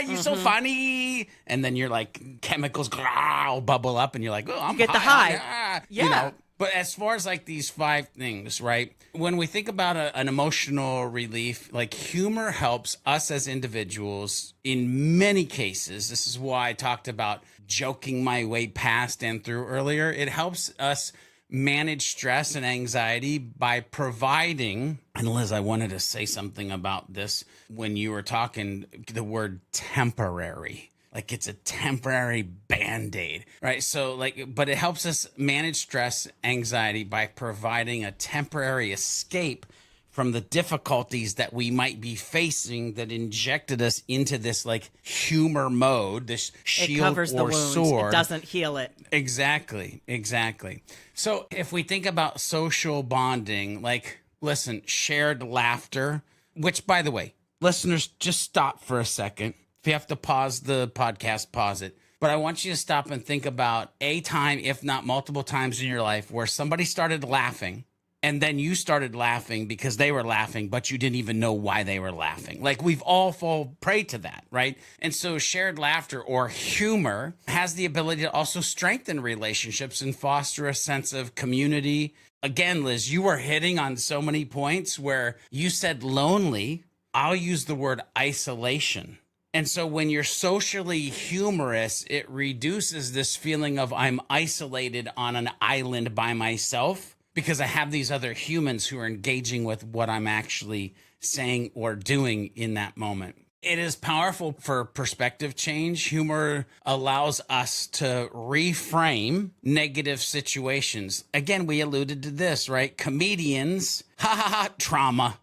you're so funny. And then you're like, chemicals bubble up and you're like, oh, I'm get high. the high. Yeah. You know? But as far as like these 5 things, right? When we think about an emotional relief, like humor helps us as individuals in many cases. This is why I talked about joking my way past and through earlier. It helps us manage stress and anxiety by providing, and Liz, I wanted to say something about this when you were talking, the word temporary. Like it's a temporary Band-Aid, right? So like, but it helps us manage stress, anxiety by providing a temporary escape from the difficulties that we might be facing that injected us into this like humor mode, this shield it covers or the wounds. sword. It doesn't heal it. Exactly. So if we think about social bonding, like, listen, shared laughter, which by the way, listeners, just stop for a second. If you have to pause the podcast, pause it. But I want you to stop and think about a time, if not multiple times in your life, where somebody started laughing and then you started laughing because they were laughing, but you didn't even know why they were laughing. Like we've all fall prey to that, right? And so shared laughter or humor has the ability to also strengthen relationships and foster a sense of community. Again, Liz, you were hitting on so many points where you said lonely. I'll use the word isolation. And so when you're socially humorous, it reduces this feeling of I'm isolated on an island by myself because I have these other humans who are engaging with what I'm actually saying or doing in that moment. It is powerful for perspective change. Humor allows us to reframe negative situations. Again, we alluded to this, right? Comedians, trauma.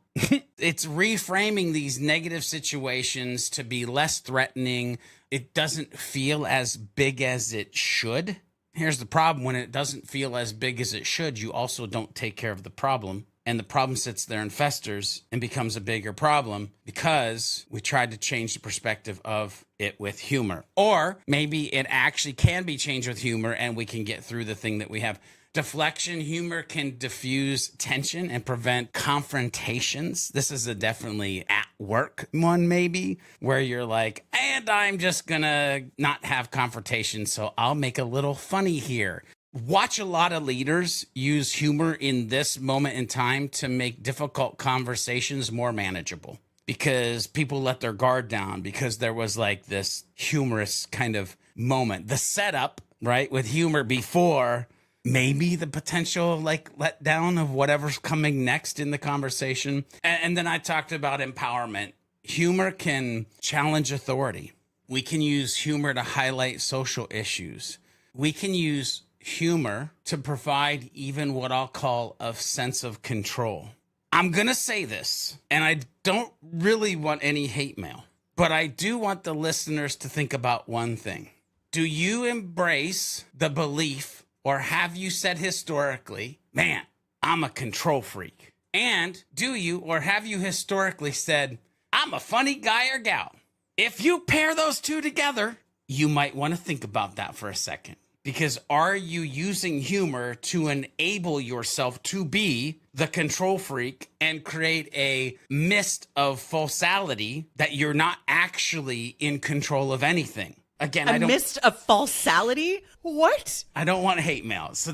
It's reframing these negative situations to be less threatening. It doesn't feel as big as it should. Here's the problem. When it doesn't feel as big as it should, you also don't take care of the problem. And the problem sits there and festers and becomes a bigger problem because we tried to change the perspective of it with humor. Or maybe it actually can be changed with humor and we can get through the thing that we have. Deflection, humor can diffuse tension and prevent confrontations. This is a definitely at work one, maybe, where you're like, and I'm just gonna not have confrontation, so I'll make a little funny here. Watch a lot of leaders use humor in this moment in time to make difficult conversations more manageable because people let their guard down because there was like this humorous kind of moment. The setup, right, with humor before maybe the potential like letdown of whatever's coming next in the conversation. And then I talked about empowerment. Humor can challenge authority. We can use humor to highlight social issues. We can use humor to provide even what I'll call a sense of control. I'm going to say this, and I don't really want any hate mail, but I do want the listeners to think about one thing. Do you embrace the belief, or have you said historically, man, I'm a control freak? And do you, or have you historically said, I'm a funny guy or gal? If you pair those two together, you might want to think about that for a second. Because are you using humor to enable yourself to be the control freak and create a mist of falsality that you're not actually in control of anything? Again, a mist of falsality? What? I don't want hate mail. So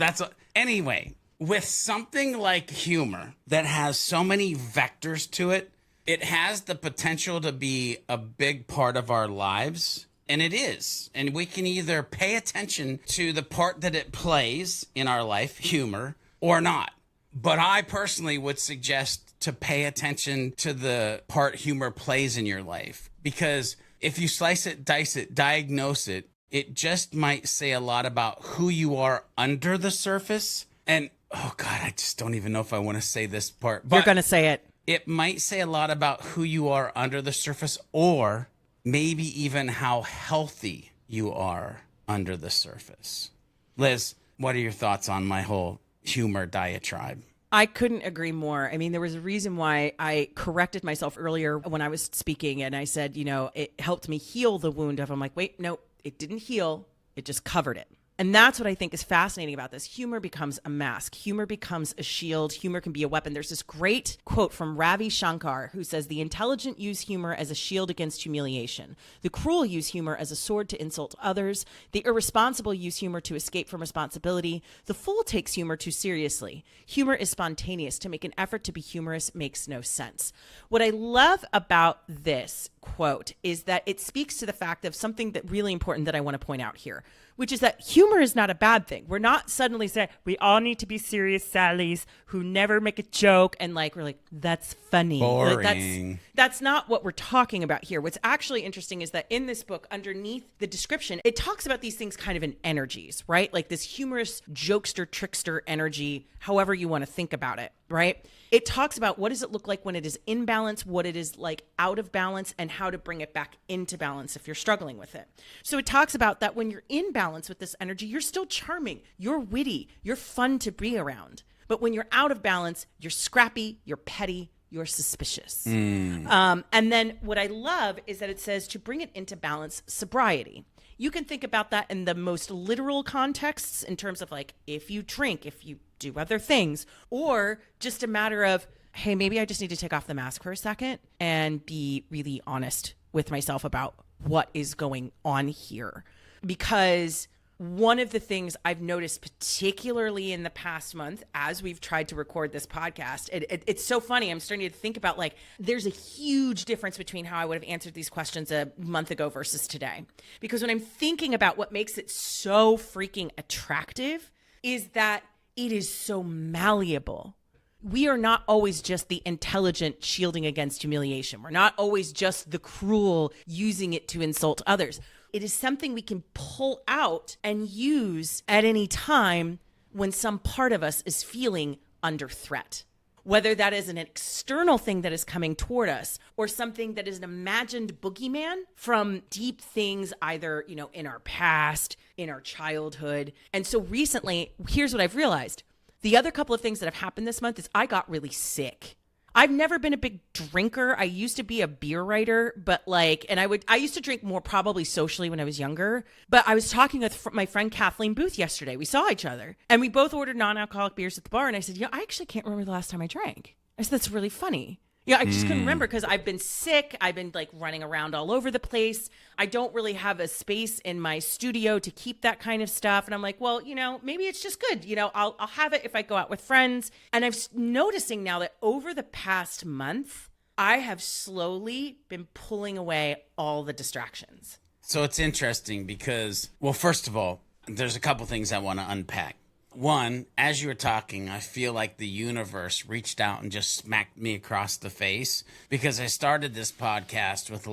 anyway, with something like humor that has so many vectors to it, it has the potential to be a big part of our lives. And it is. And we can either pay attention to the part that it plays in our life, humor, or not. But I personally would suggest to pay attention to the part humor plays in your life. Because if you slice it, dice it, diagnose it, it just might say a lot about who you are under the surface. And, oh God, I just don't even know if I want to say this part. But you're going to say it. It might say a lot about who you are under the surface, or maybe even how healthy you are under the surface. Liz, what are your thoughts on my whole humor diatribe? I couldn't agree more. I mean, there was a reason why I corrected myself earlier when I was speaking, and I said, it helped me heal the wound of, I'm like, wait, no, it didn't heal. It just covered it. And that's what I think is fascinating about this. Humor becomes a mask. Humor becomes a shield. Humor can be a weapon. There's this great quote from Ravi Shankar who says, the intelligent use humor as a shield against humiliation. The cruel use humor as a sword to insult others. The irresponsible use humor to escape from responsibility. The fool takes humor too seriously. Humor is spontaneous. To make an effort to be humorous makes no sense. What I love about this quote is that it speaks to the fact of something that really important that I want to point out here, which is that humor is not a bad thing. We're not suddenly saying we all need to be serious Sallys who never make a joke and we're like, that's funny. Boring. That's not what we're talking about here. What's actually interesting is that in this book, underneath the description, it talks about these things kind of in energies, right? Like this humorous jokester, trickster energy, however you want to think about it, right? It talks about what does it look like when it is in balance, what it is like out of balance, and how to bring it back into balance if you're struggling with it. So it talks about that when you're in balance with this energy, you're still charming, you're witty, you're fun to be around. But when you're out of balance, you're scrappy, you're petty, you're suspicious. And then what I love is that it says to bring it into balance, sobriety. You can think about that in the most literal contexts in terms of if you drink, if you do other things, or just a matter of, hey, maybe I just need to take off the mask for a second and be really honest with myself about what is going on here. Because one of the things I've noticed, particularly in the past month, as we've tried to record this podcast, it's so funny. I'm starting to think about there's a huge difference between how I would have answered these questions a month ago versus today. Because when I'm thinking about what makes it so freaking attractive is that it is so malleable. We are not always just the intelligent shielding against humiliation. We're not always just the cruel using it to insult others. It is something we can pull out and use at any time when some part of us is feeling under threat. Whether that is an external thing that is coming toward us or something that is an imagined boogeyman from deep things, either, in our past, in our childhood. And so recently, here's what I've realized. The other couple of things that have happened this month is I got really sick. I've never been a big drinker. I used to be a beer writer, but I used to drink more probably socially when I was younger. But I was talking with my friend Kathleen Booth yesterday. We saw each other and we both ordered non-alcoholic beers at the bar. And I said, I actually can't remember the last time I drank. I said, that's really funny. Yeah, I just couldn't remember because I've been sick. I've been running around all over the place. I don't really have a space in my studio to keep that kind of stuff. And I'm like, well, maybe it's just good. I'll have it if I go out with friends. And I'm noticing now that over the past month, I have slowly been pulling away all the distractions. So it's interesting because, well, first of all, there's a couple things I want to unpack. One, as you were talking, I feel like the universe reached out and just smacked me across the face because I started this podcast with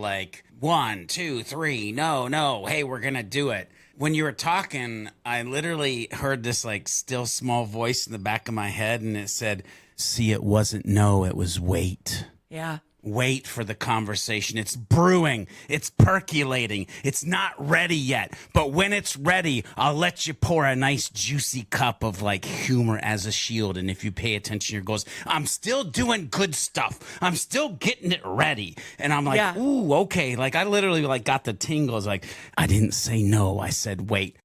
1, 2, 3, no, hey, we're going to do it. When you were talking, I literally heard this still small voice in the back of my head and it said, see, it wasn't no, it was wait. Yeah. Wait for the conversation. It's brewing. It's percolating. It's not ready yet. But when it's ready, I'll let you pour a nice juicy cup of humor as a shield. And if you pay attention, your goals, I'm still doing good stuff. I'm still getting it ready. And I'm like, yeah. Ooh, okay. I literally got the tingles. I didn't say no. I said wait.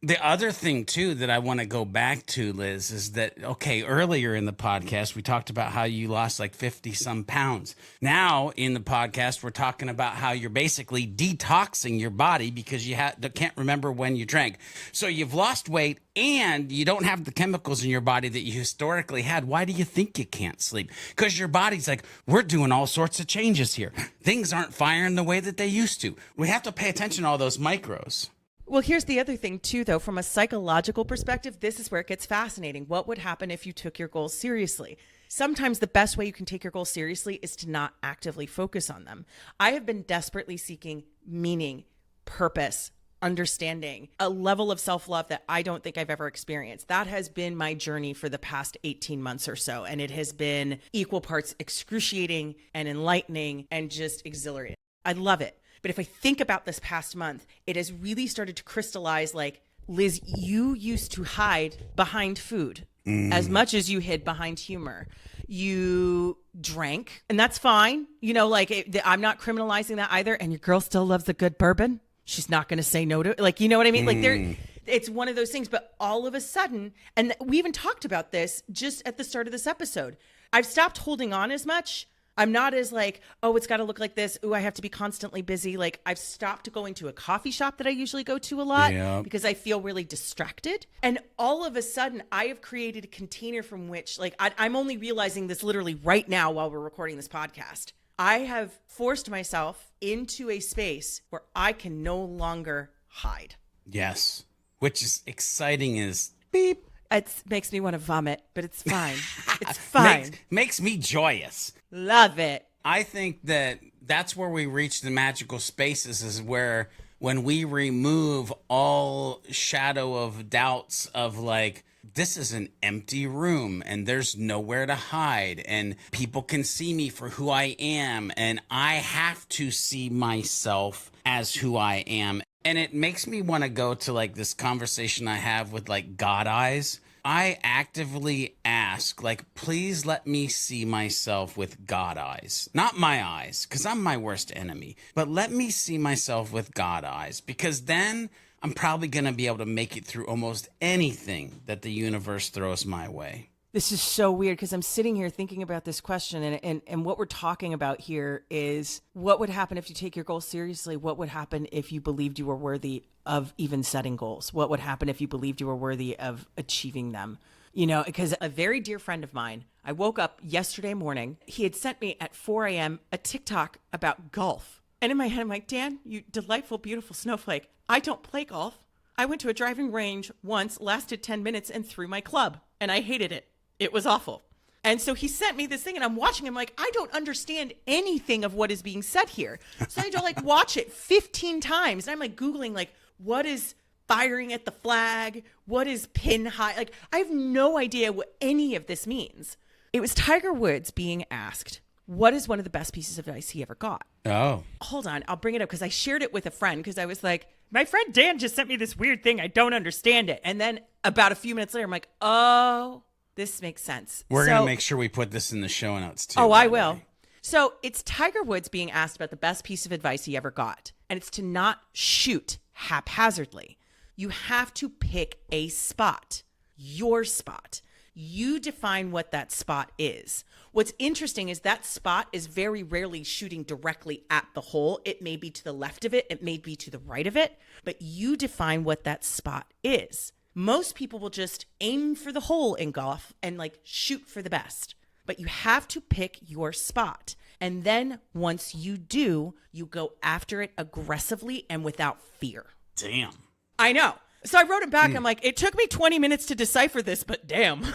The other thing, too, that I want to go back to, Liz, is that, okay, earlier in the podcast, we talked about how you lost like 50 some pounds. Now in the podcast, we're talking about how you're basically detoxing your body because you can't remember when you drank. So you've lost weight and you don't have the chemicals in your body that you historically had. Why do you think you can't sleep? Because your body's like, we're doing all sorts of changes here. Things aren't firing the way that they used to. We have to pay attention to all those micros. Well, here's the other thing, too, though. From a psychological perspective, this is where it gets fascinating. What would happen if you took your goals seriously? Sometimes the best way you can take your goals seriously is to not actively focus on them. I have been desperately seeking meaning, purpose, understanding, a level of self-love that I don't think I've ever experienced. That has been my journey for the past 18 months or so. And it has been equal parts excruciating and enlightening and just exhilarating. I love it. But if I think about this past month, it has really started to crystallize like, Liz, you used to hide behind food as much as you hid behind humor. You drank, and that's fine. You know, like I'm not criminalizing that either. And your girl still loves a good bourbon. She's not going to say no to it. Like, you know what I mean? Like it's one of those things. But all of a sudden, and we even talked about this just at the start of this episode, I've stopped holding on as much. I'm not as like, oh, it's got to look like this. Ooh, I have to be constantly busy. Like I've stopped going to a coffee shop that I usually go to a lot because I feel really distracted. And all of a sudden I have created a container from which like I'm only realizing this literally right now while we're recording this podcast. I have forced myself into a space where I can no longer hide. Yes. Which is exciting as beep. It makes me want to vomit, but it's fine. It's fine. Makes me joyous. Love it. I think that's where we reach the magical spaces, is where when we remove all shadow of doubts of like, this is an empty room and there's nowhere to hide and people can see me for who I am and I have to see myself as who I am. And it makes me want to go to like this conversation I have with like God eyes. I actively ask, like, please let me see myself with God eyes. Not my eyes, because I'm my worst enemy. But let me see myself with God eyes, because then I'm probably going to be able to make it through almost anything that the universe throws my way. This is so weird because I'm sitting here thinking about this question and what we're talking about here is what would happen if you take your goals seriously? What would happen if you believed you were worthy of even setting goals? What would happen if you believed you were worthy of achieving them? You know, because a very dear friend of mine, I woke up yesterday morning, he had sent me at 4 a.m. a TikTok about golf. And in my head, I'm like, Dan, you delightful, beautiful snowflake. I don't play golf. I went to a driving range once, lasted 10 minutes and threw my club. And I hated it. It was awful. And so he sent me this thing and I'm watching him like, I don't understand anything of what is being said here. So I had to like watch it 15 times. And I'm like Googling like, what is firing at the flag? What is pin high? Like, I have no idea what any of this means. It was Tiger Woods being asked, what is one of the best pieces of advice he ever got? Oh. Hold on. I'll bring it up because I shared it with a friend because I was like, my friend Dan just sent me this weird thing. I don't understand it. And then about a few minutes later, I'm like, oh, this makes sense. We're going to make sure we put this in the show notes too. Oh, I will. So it's Tiger Woods being asked about the best piece of advice he ever got. And it's to not shoot haphazardly. You have to pick a spot, your spot. You define what that spot is. What's interesting is that spot is very rarely shooting directly at the hole. It may be to the left of it. It may be to the right of it. But you define what that spot is. Most people will just aim for the hole in golf and like shoot for the best. But you have to pick your spot. And then once you do, you go after it aggressively and without fear. Damn. I know. So I wrote it back. I'm like, it took me 20 minutes to decipher this, but damn.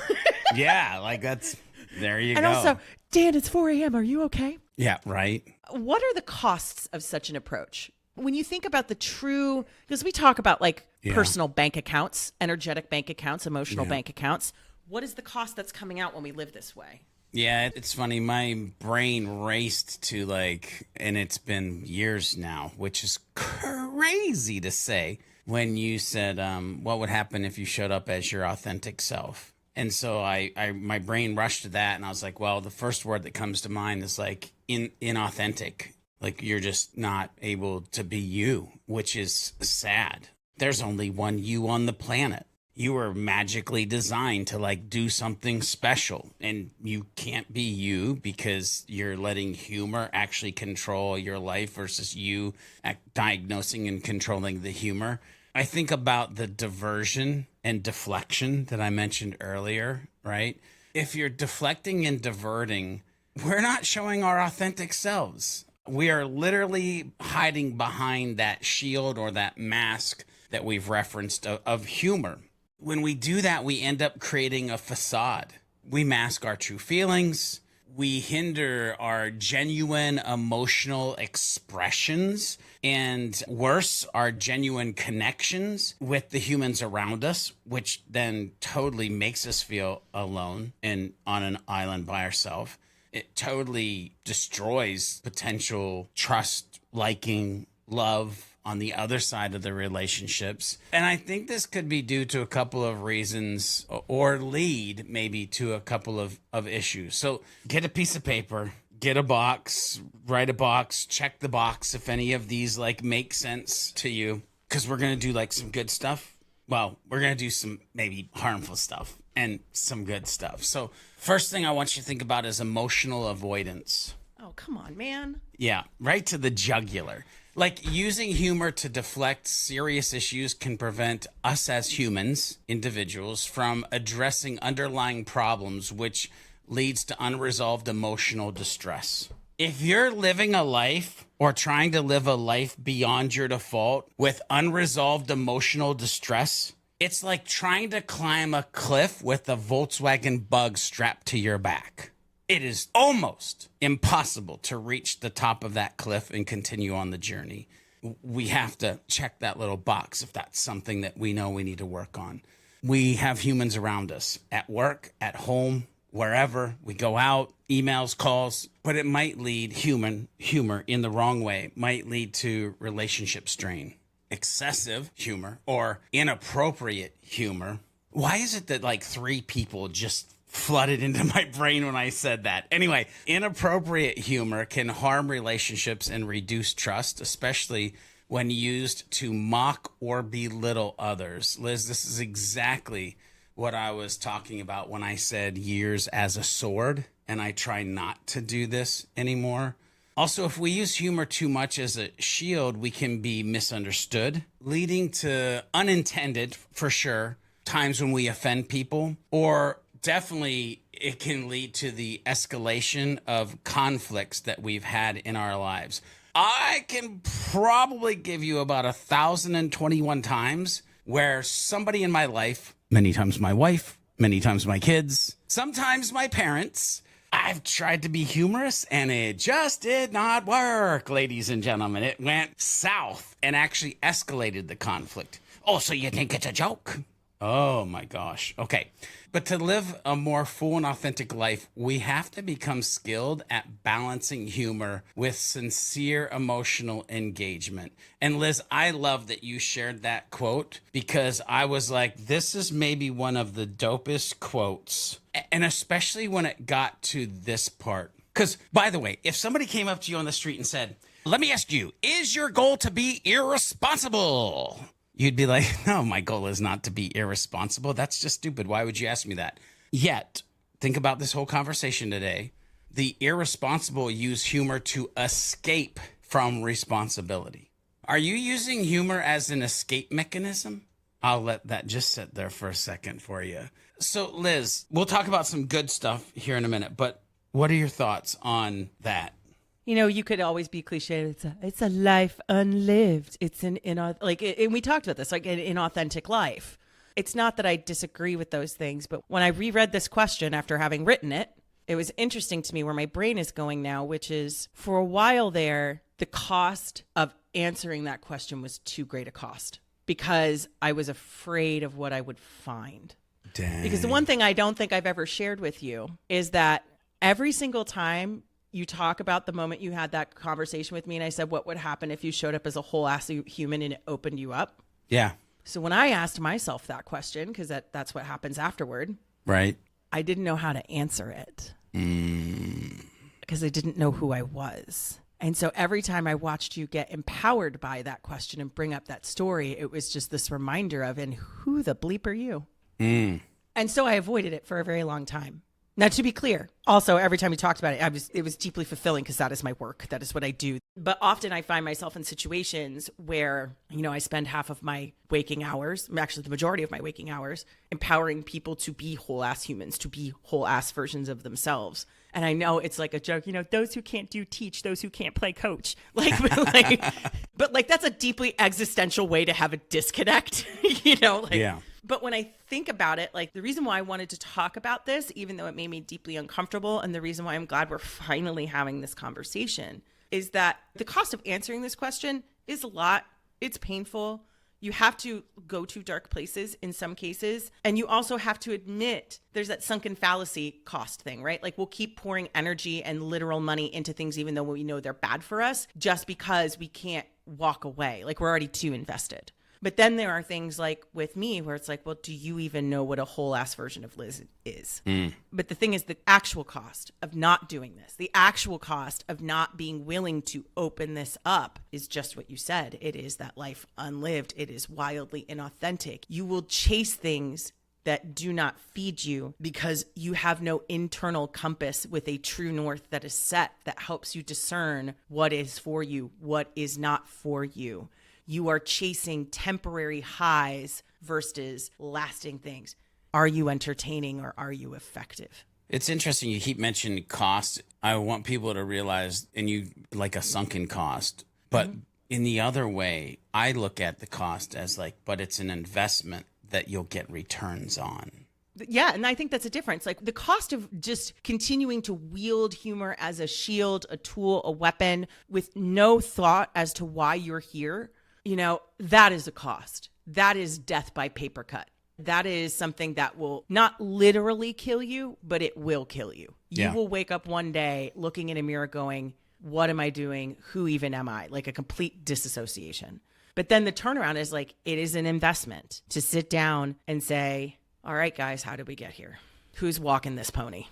Yeah, like there you go. And also, Dan, it's 4 a.m. Are you okay? Yeah, right. What are the costs of such an approach? When you think about the true, because we talk about like personal bank accounts, energetic bank accounts, emotional bank accounts. What is the cost that's coming out when we live this way? Yeah, it's funny. My brain raced to like, and it's been years now, which is crazy to say, when you said, what would happen if you showed up as your authentic self? And so my brain rushed to that, and I was like, well, the first word that comes to mind is like inauthentic. Like you're just not able to be you, which is sad. There's only one you on the planet. You were magically designed to like do something special, and you can't be you because you're letting humor actually control your life versus you diagnosing and controlling the humor. I think about the diversion and deflection that I mentioned earlier, right? If you're deflecting and diverting, we're not showing our authentic selves. We are literally hiding behind that shield or that mask that we've referenced of humor. When we do that, we end up creating a facade. We mask our true feelings. We hinder our genuine emotional expressions, and worse, our genuine connections with the humans around us, which then totally makes us feel alone and on an island by ourselves. It totally destroys potential trust, liking, love on the other side of the relationships. And I think this could be due to a couple of reasons or lead maybe to a couple of issues. So get a piece of paper, get a box, write a box, check the box if any of these like make sense to you, because we're going to do like some good stuff. Well, we're going to do some maybe harmful stuff and some good stuff. So first thing I want you to think about is emotional avoidance. Oh, come on, man. Yeah, right to the jugular. Like using humor to deflect serious issues can prevent us as humans, individuals, from addressing underlying problems, which leads to unresolved emotional distress. If you're living a life or trying to live a life beyond your default with unresolved emotional distress, it's like trying to climb a cliff with a Volkswagen Bug strapped to your back. It is almost impossible to reach the top of that cliff and continue on the journey. We have to check that little box if that's something that we know we need to work on. We have humans around us at work, at home, wherever we go out, emails, calls, but it might lead humor in the wrong way, might lead to relationship strain, excessive humor or inappropriate humor. Why is it that like 3 people just flooded into my brain when I said that? Anyway, inappropriate humor can harm relationships and reduce trust, especially when used to mock or belittle others. Liz, this is exactly what I was talking about when I said years as a sword, and I try not to do this anymore. Also, if we use humor too much as a shield, we can be misunderstood, leading to unintended, for sure, times when we offend people, or definitely it can lead to the escalation of conflicts that we've had in our lives. I can probably give you about 1,021 times where somebody in my life, many times my wife, many times my kids, sometimes my parents, I've tried to be humorous and it just did not work, ladies and gentlemen. It went south and actually escalated the conflict. Oh, so you think it's a joke? Oh my gosh. Okay. But to live a more full and authentic life, we have to become skilled at balancing humor with sincere emotional engagement. And Liz, I love that you shared that quote because I was like, this is maybe one of the dopest quotes. And especially when it got to this part. Because, by the way, if somebody came up to you on the street and said, let me ask you, is your goal to be irresponsible? You'd be like, no, my goal is not to be irresponsible. That's just stupid. Why would you ask me that? Yet, think about this whole conversation today. The irresponsible use humor to escape from responsibility. Are you using humor as an escape mechanism? I'll let that just sit there for a second for you. So, Liz, we'll talk about some good stuff here in a minute, but what are your thoughts on that? You know, you could always be cliche. It's a life unlived. It's and we talked about this, like an inauthentic life. It's not that I disagree with those things, but when I reread this question after having written it, it was interesting to me where my brain is going now, which is for a while there, the cost of answering that question was too great a cost because I was afraid of what I would find. Dang. Because the one thing I don't think I've ever shared with you is that every single time you talk about the moment you had that conversation with me and I said, what would happen if you showed up as a whole ass human and it opened you up? Yeah. So when I asked myself that question, because that's what happens afterward, right? I didn't know how to answer it because I didn't know who I was. And so every time I watched you get empowered by that question and bring up that story, it was just this reminder of, and who the bleep are you? And so I avoided it for a very long time. Now, to be clear, also, every time we talked about it, it was deeply fulfilling because that is my work. That is what I do. But often I find myself in situations where, I spend half of my waking hours, actually the majority of my waking hours, empowering people to be whole ass humans, to be whole ass versions of themselves. And I know it's like a joke, those who can't do teach, those who can't play coach. But that's a deeply existential way to have a disconnect, Yeah. But when I think about it, the reason why I wanted to talk about this, even though it made me deeply uncomfortable, and the reason why I'm glad we're finally having this conversation, is that the cost of answering this question is a lot. It's painful. You have to go to dark places in some cases. And you also have to admit there's that sunken fallacy cost thing, right? We'll keep pouring energy and literal money into things, even though we know they're bad for us, just because we can't walk away. We're already too invested. But then there are things like with me where it's well, do you even know what a whole ass version of Liz is? But the thing is, the actual cost of not doing this, the actual cost of not being willing to open this up is just what you said. It is that life unlived. It is wildly inauthentic. You will chase things that do not feed you because you have no internal compass with a true north that is set that helps you discern what is for you, what is not for you. You are chasing temporary highs versus lasting things. Are you entertaining or are you effective? It's interesting. You keep mentioning cost. I want people to realize, and you like a sunken cost, but in the other way, I look at the cost as but it's an investment that you'll get returns on. Yeah, and I think that's a difference. The cost of just continuing to wield humor as a shield, a tool, a weapon with no thought as to why you're here. That is a cost. That is death by paper cut. That is something that will not literally kill you, but it will kill you. You will wake up one day looking in a mirror going, what am I doing? Who even am I? A complete disassociation. But then the turnaround is it is an investment to sit down and say, all right, guys, how did we get here? Who's walking this pony?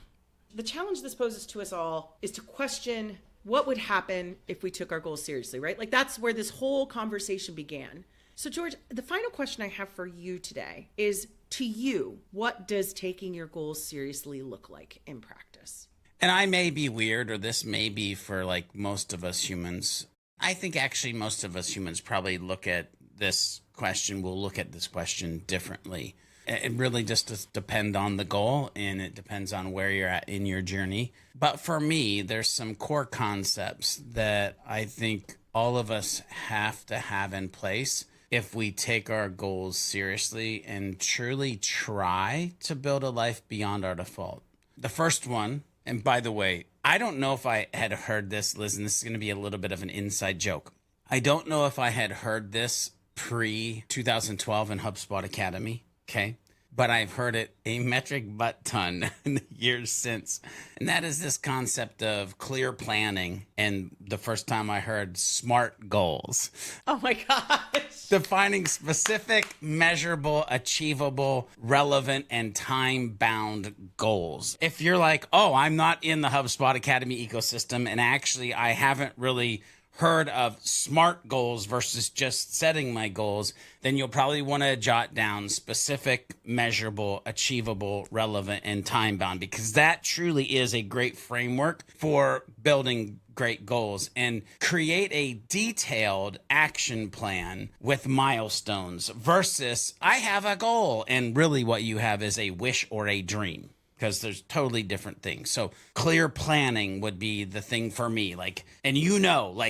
The challenge this poses to us all is to question what would happen if we took our goals seriously, right? That's where this whole conversation began. So George, the final question I have for you today is, to you, what does taking your goals seriously look like in practice? And I may be weird, or this may be for most of us humans. I think actually most of us humans probably will look at this question differently. It really just does depend on the goal, and it depends on where you're at in your journey. But for me, there's some core concepts that I think all of us have to have in place if we take our goals seriously and truly try to build a life beyond our default. The first one, and by the way, I don't know if I had heard this, Liz, and this is going to be a little bit of an inside joke. I don't know if I had heard this pre-2012 in HubSpot Academy. Okay. But I've heard it a metric butt ton in the years since. And that is this concept of clear planning. And the first time I heard SMART goals. Oh my gosh. Defining specific, measurable, achievable, relevant, and time-bound goals. If you're I'm not in the HubSpot Academy ecosystem, and actually I haven't really heard of SMART goals versus just setting my goals, then you'll probably want to jot down specific, measurable, achievable, relevant, and time-bound, because that truly is a great framework for building great goals, and create a detailed action plan with milestones versus I have a goal and really what you have is a wish or a dream. Because there's totally different things. So clear planning would be the thing for me. And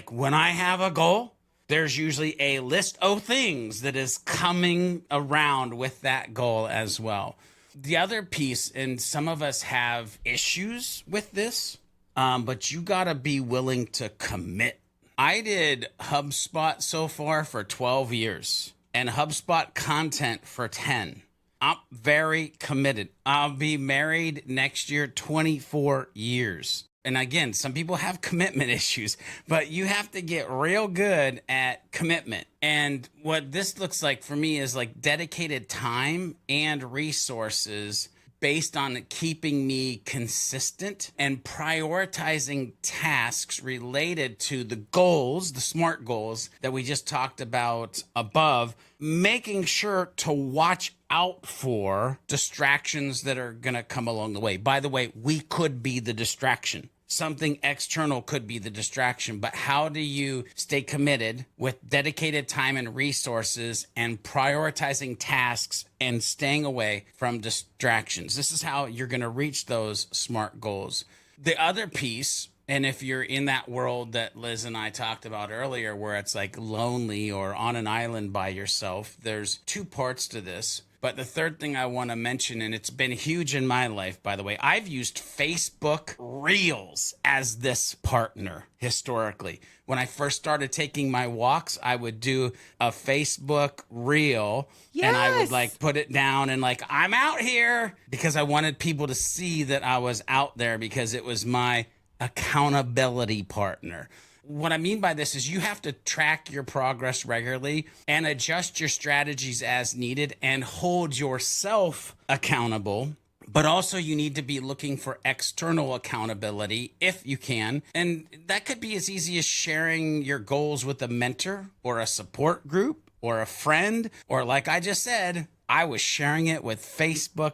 when I have a goal, there's usually a list of things that is coming around with that goal as well. The other piece, and some of us have issues with this, but you got to be willing to commit. I did HubSpot so far for 12 years and HubSpot content for 10. I'm very committed. I'll be married next year, 24 years. And again, some people have commitment issues, but you have to get real good at commitment. And what this looks like for me is dedicated time and resources based on keeping me consistent and prioritizing tasks related to the goals, the SMART goals that we just talked about above, making sure to watch out for distractions that are going to come along the way. By the way, we could be the distraction. Something external could be the distraction, but how do you stay committed with dedicated time and resources and prioritizing tasks and staying away from distractions? This is how you're going to reach those SMART goals. The other piece, and if you're in that world that Liz and I talked about earlier, where it's like lonely or on an island by yourself, there's two parts to this. But the third thing I want to mention, and it's been huge in my life, by the way, I've used Facebook Reels as this partner historically. When I first started taking my walks, I would do a Facebook Reel, and I would like put it down and like, I'm out here, because I wanted people to see that I was out there, because it was my accountability partner. What I mean by this is you have to track your progress regularly and adjust your strategies as needed and hold yourself accountable. But also you need to be looking for external accountability if you can. And that could be as easy as sharing your goals with a mentor or a support group or a friend, or like I just said, I was sharing it with Facebook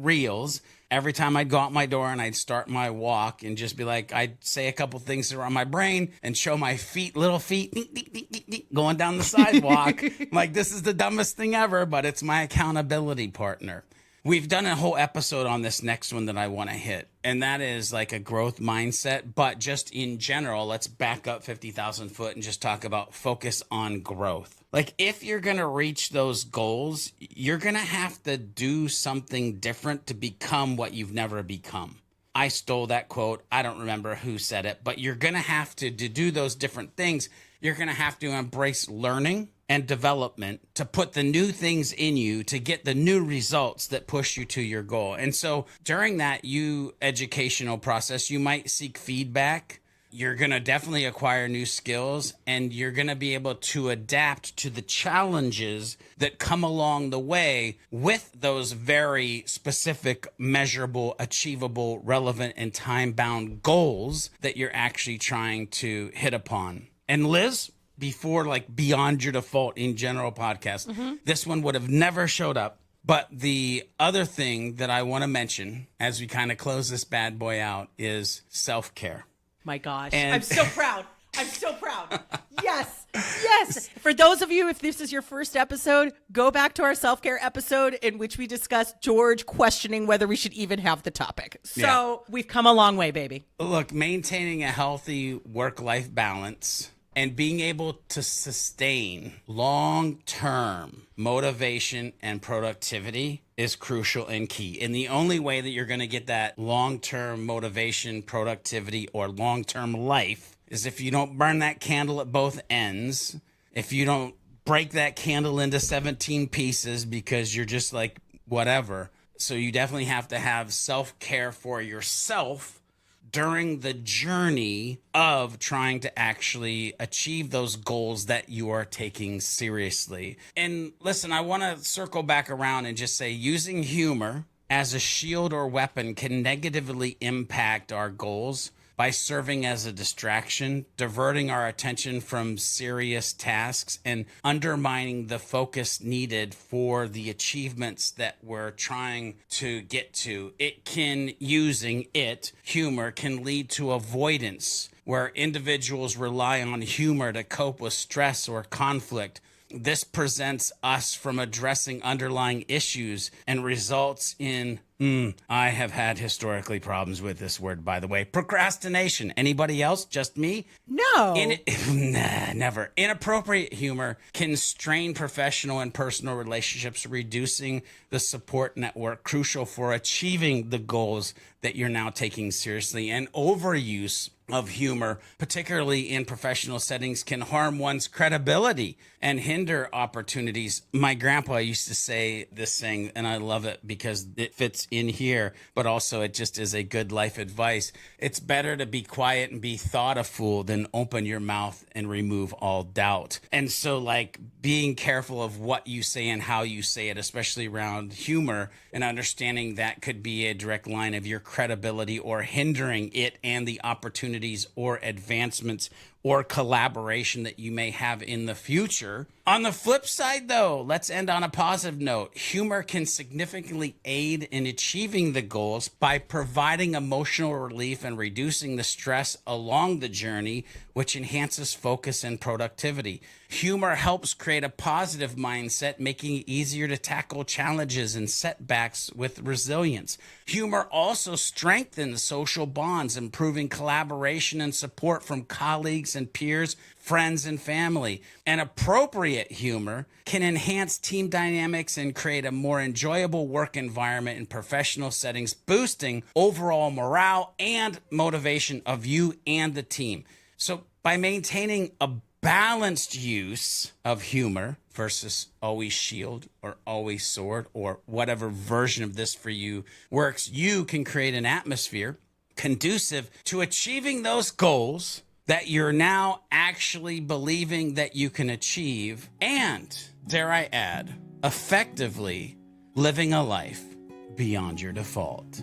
Reels. Every time I'd go out my door and I'd start my walk and just be like, I'd say a couple things that were on my brain and show my feet, little feet, ding, ding, ding, ding, ding, going down the sidewalk. Like, this is the dumbest thing ever, but it's my accountability partner. We've done a whole episode on this next one that I want to hit, and that is like a growth mindset. But just in general, let's back up 50,000 foot and just talk about focus on growth. Like, if you're going to reach those goals, you're going to have to do something different to become what you've never become. I stole that quote. I don't remember who said it, but you're going to have to do those different things. You're going to have to embrace learning and development to put the new things in you to get the new results that push you to your goal. And so during that educational process, you might seek feedback. You're going to definitely acquire new skills, and you're going to be able to adapt to the challenges that come along the way with those very specific, measurable, achievable, relevant, and time-bound goals that you're actually trying to hit upon. And Liz, before like Beyond Your Default in general podcast, this one would have never showed up. But the other thing that I want to mention as we kind of close this bad boy out is self-care. My gosh. And I'm so proud. I'm so proud. Yes. Yes. For those of you, if this is your first episode, go back to our self-care episode in which we discussed George questioning whether we should even have the topic. So we've come a long way, baby. Look, maintaining a healthy work-life balance and being able to sustain long-term motivation and productivity is crucial and key. And the only way that you're going to get that long-term motivation, productivity, or long-term life is if you don't burn that candle at both ends, if you don't break that candle into 17 pieces because you're just like, whatever. So you definitely have to have self-care for yourself during the journey of trying to actually achieve those goals that you are taking seriously. And listen, I want to circle back around and just say using humor as a shield or weapon can negatively impact our goals by serving as a distraction, diverting our attention from serious tasks, and undermining the focus needed for the achievements that we're trying to get to. Humor can lead to avoidance, where individuals rely on humor to cope with stress or conflict. This prevents us from addressing underlying issues and results in, I have had historically problems with this word, by the way, procrastination. Anybody else? Just me? No. Nah, never. Inappropriate humor can strain professional and personal relationships, reducing the support network crucial for achieving the goals that you're now taking seriously. And overuse of humor, particularly in professional settings, can harm one's credibility and hinder opportunities. My grandpa used to say this thing, and I love it because it fits it's in here, but also it just is a good life advice. It's better to be quiet and be thought a fool than open your mouth and remove all doubt. And so, like, being careful of what you say and how you say it, especially around humor, and understanding that could be a direct line of your credibility or hindering it and the opportunities or advancements or collaboration that you may have in the future. On the flip side, though, let's end on a positive note. Humor can significantly aid in achieving the goals by providing emotional relief and reducing the stress along the journey, which enhances focus and productivity. Humor helps create a positive mindset, making it easier to tackle challenges and setbacks with resilience. Humor also strengthens social bonds, improving collaboration and support from colleagues and peers, friends, and family. And appropriate humor can enhance team dynamics and create a more enjoyable work environment in professional settings, boosting overall morale and motivation of you and the team. So by maintaining a balanced use of humor versus always shield or always sword or whatever version of this for you works, you can create an atmosphere conducive to achieving those goals that you're now actually believing that you can achieve, and, dare I add, effectively living a life beyond your default.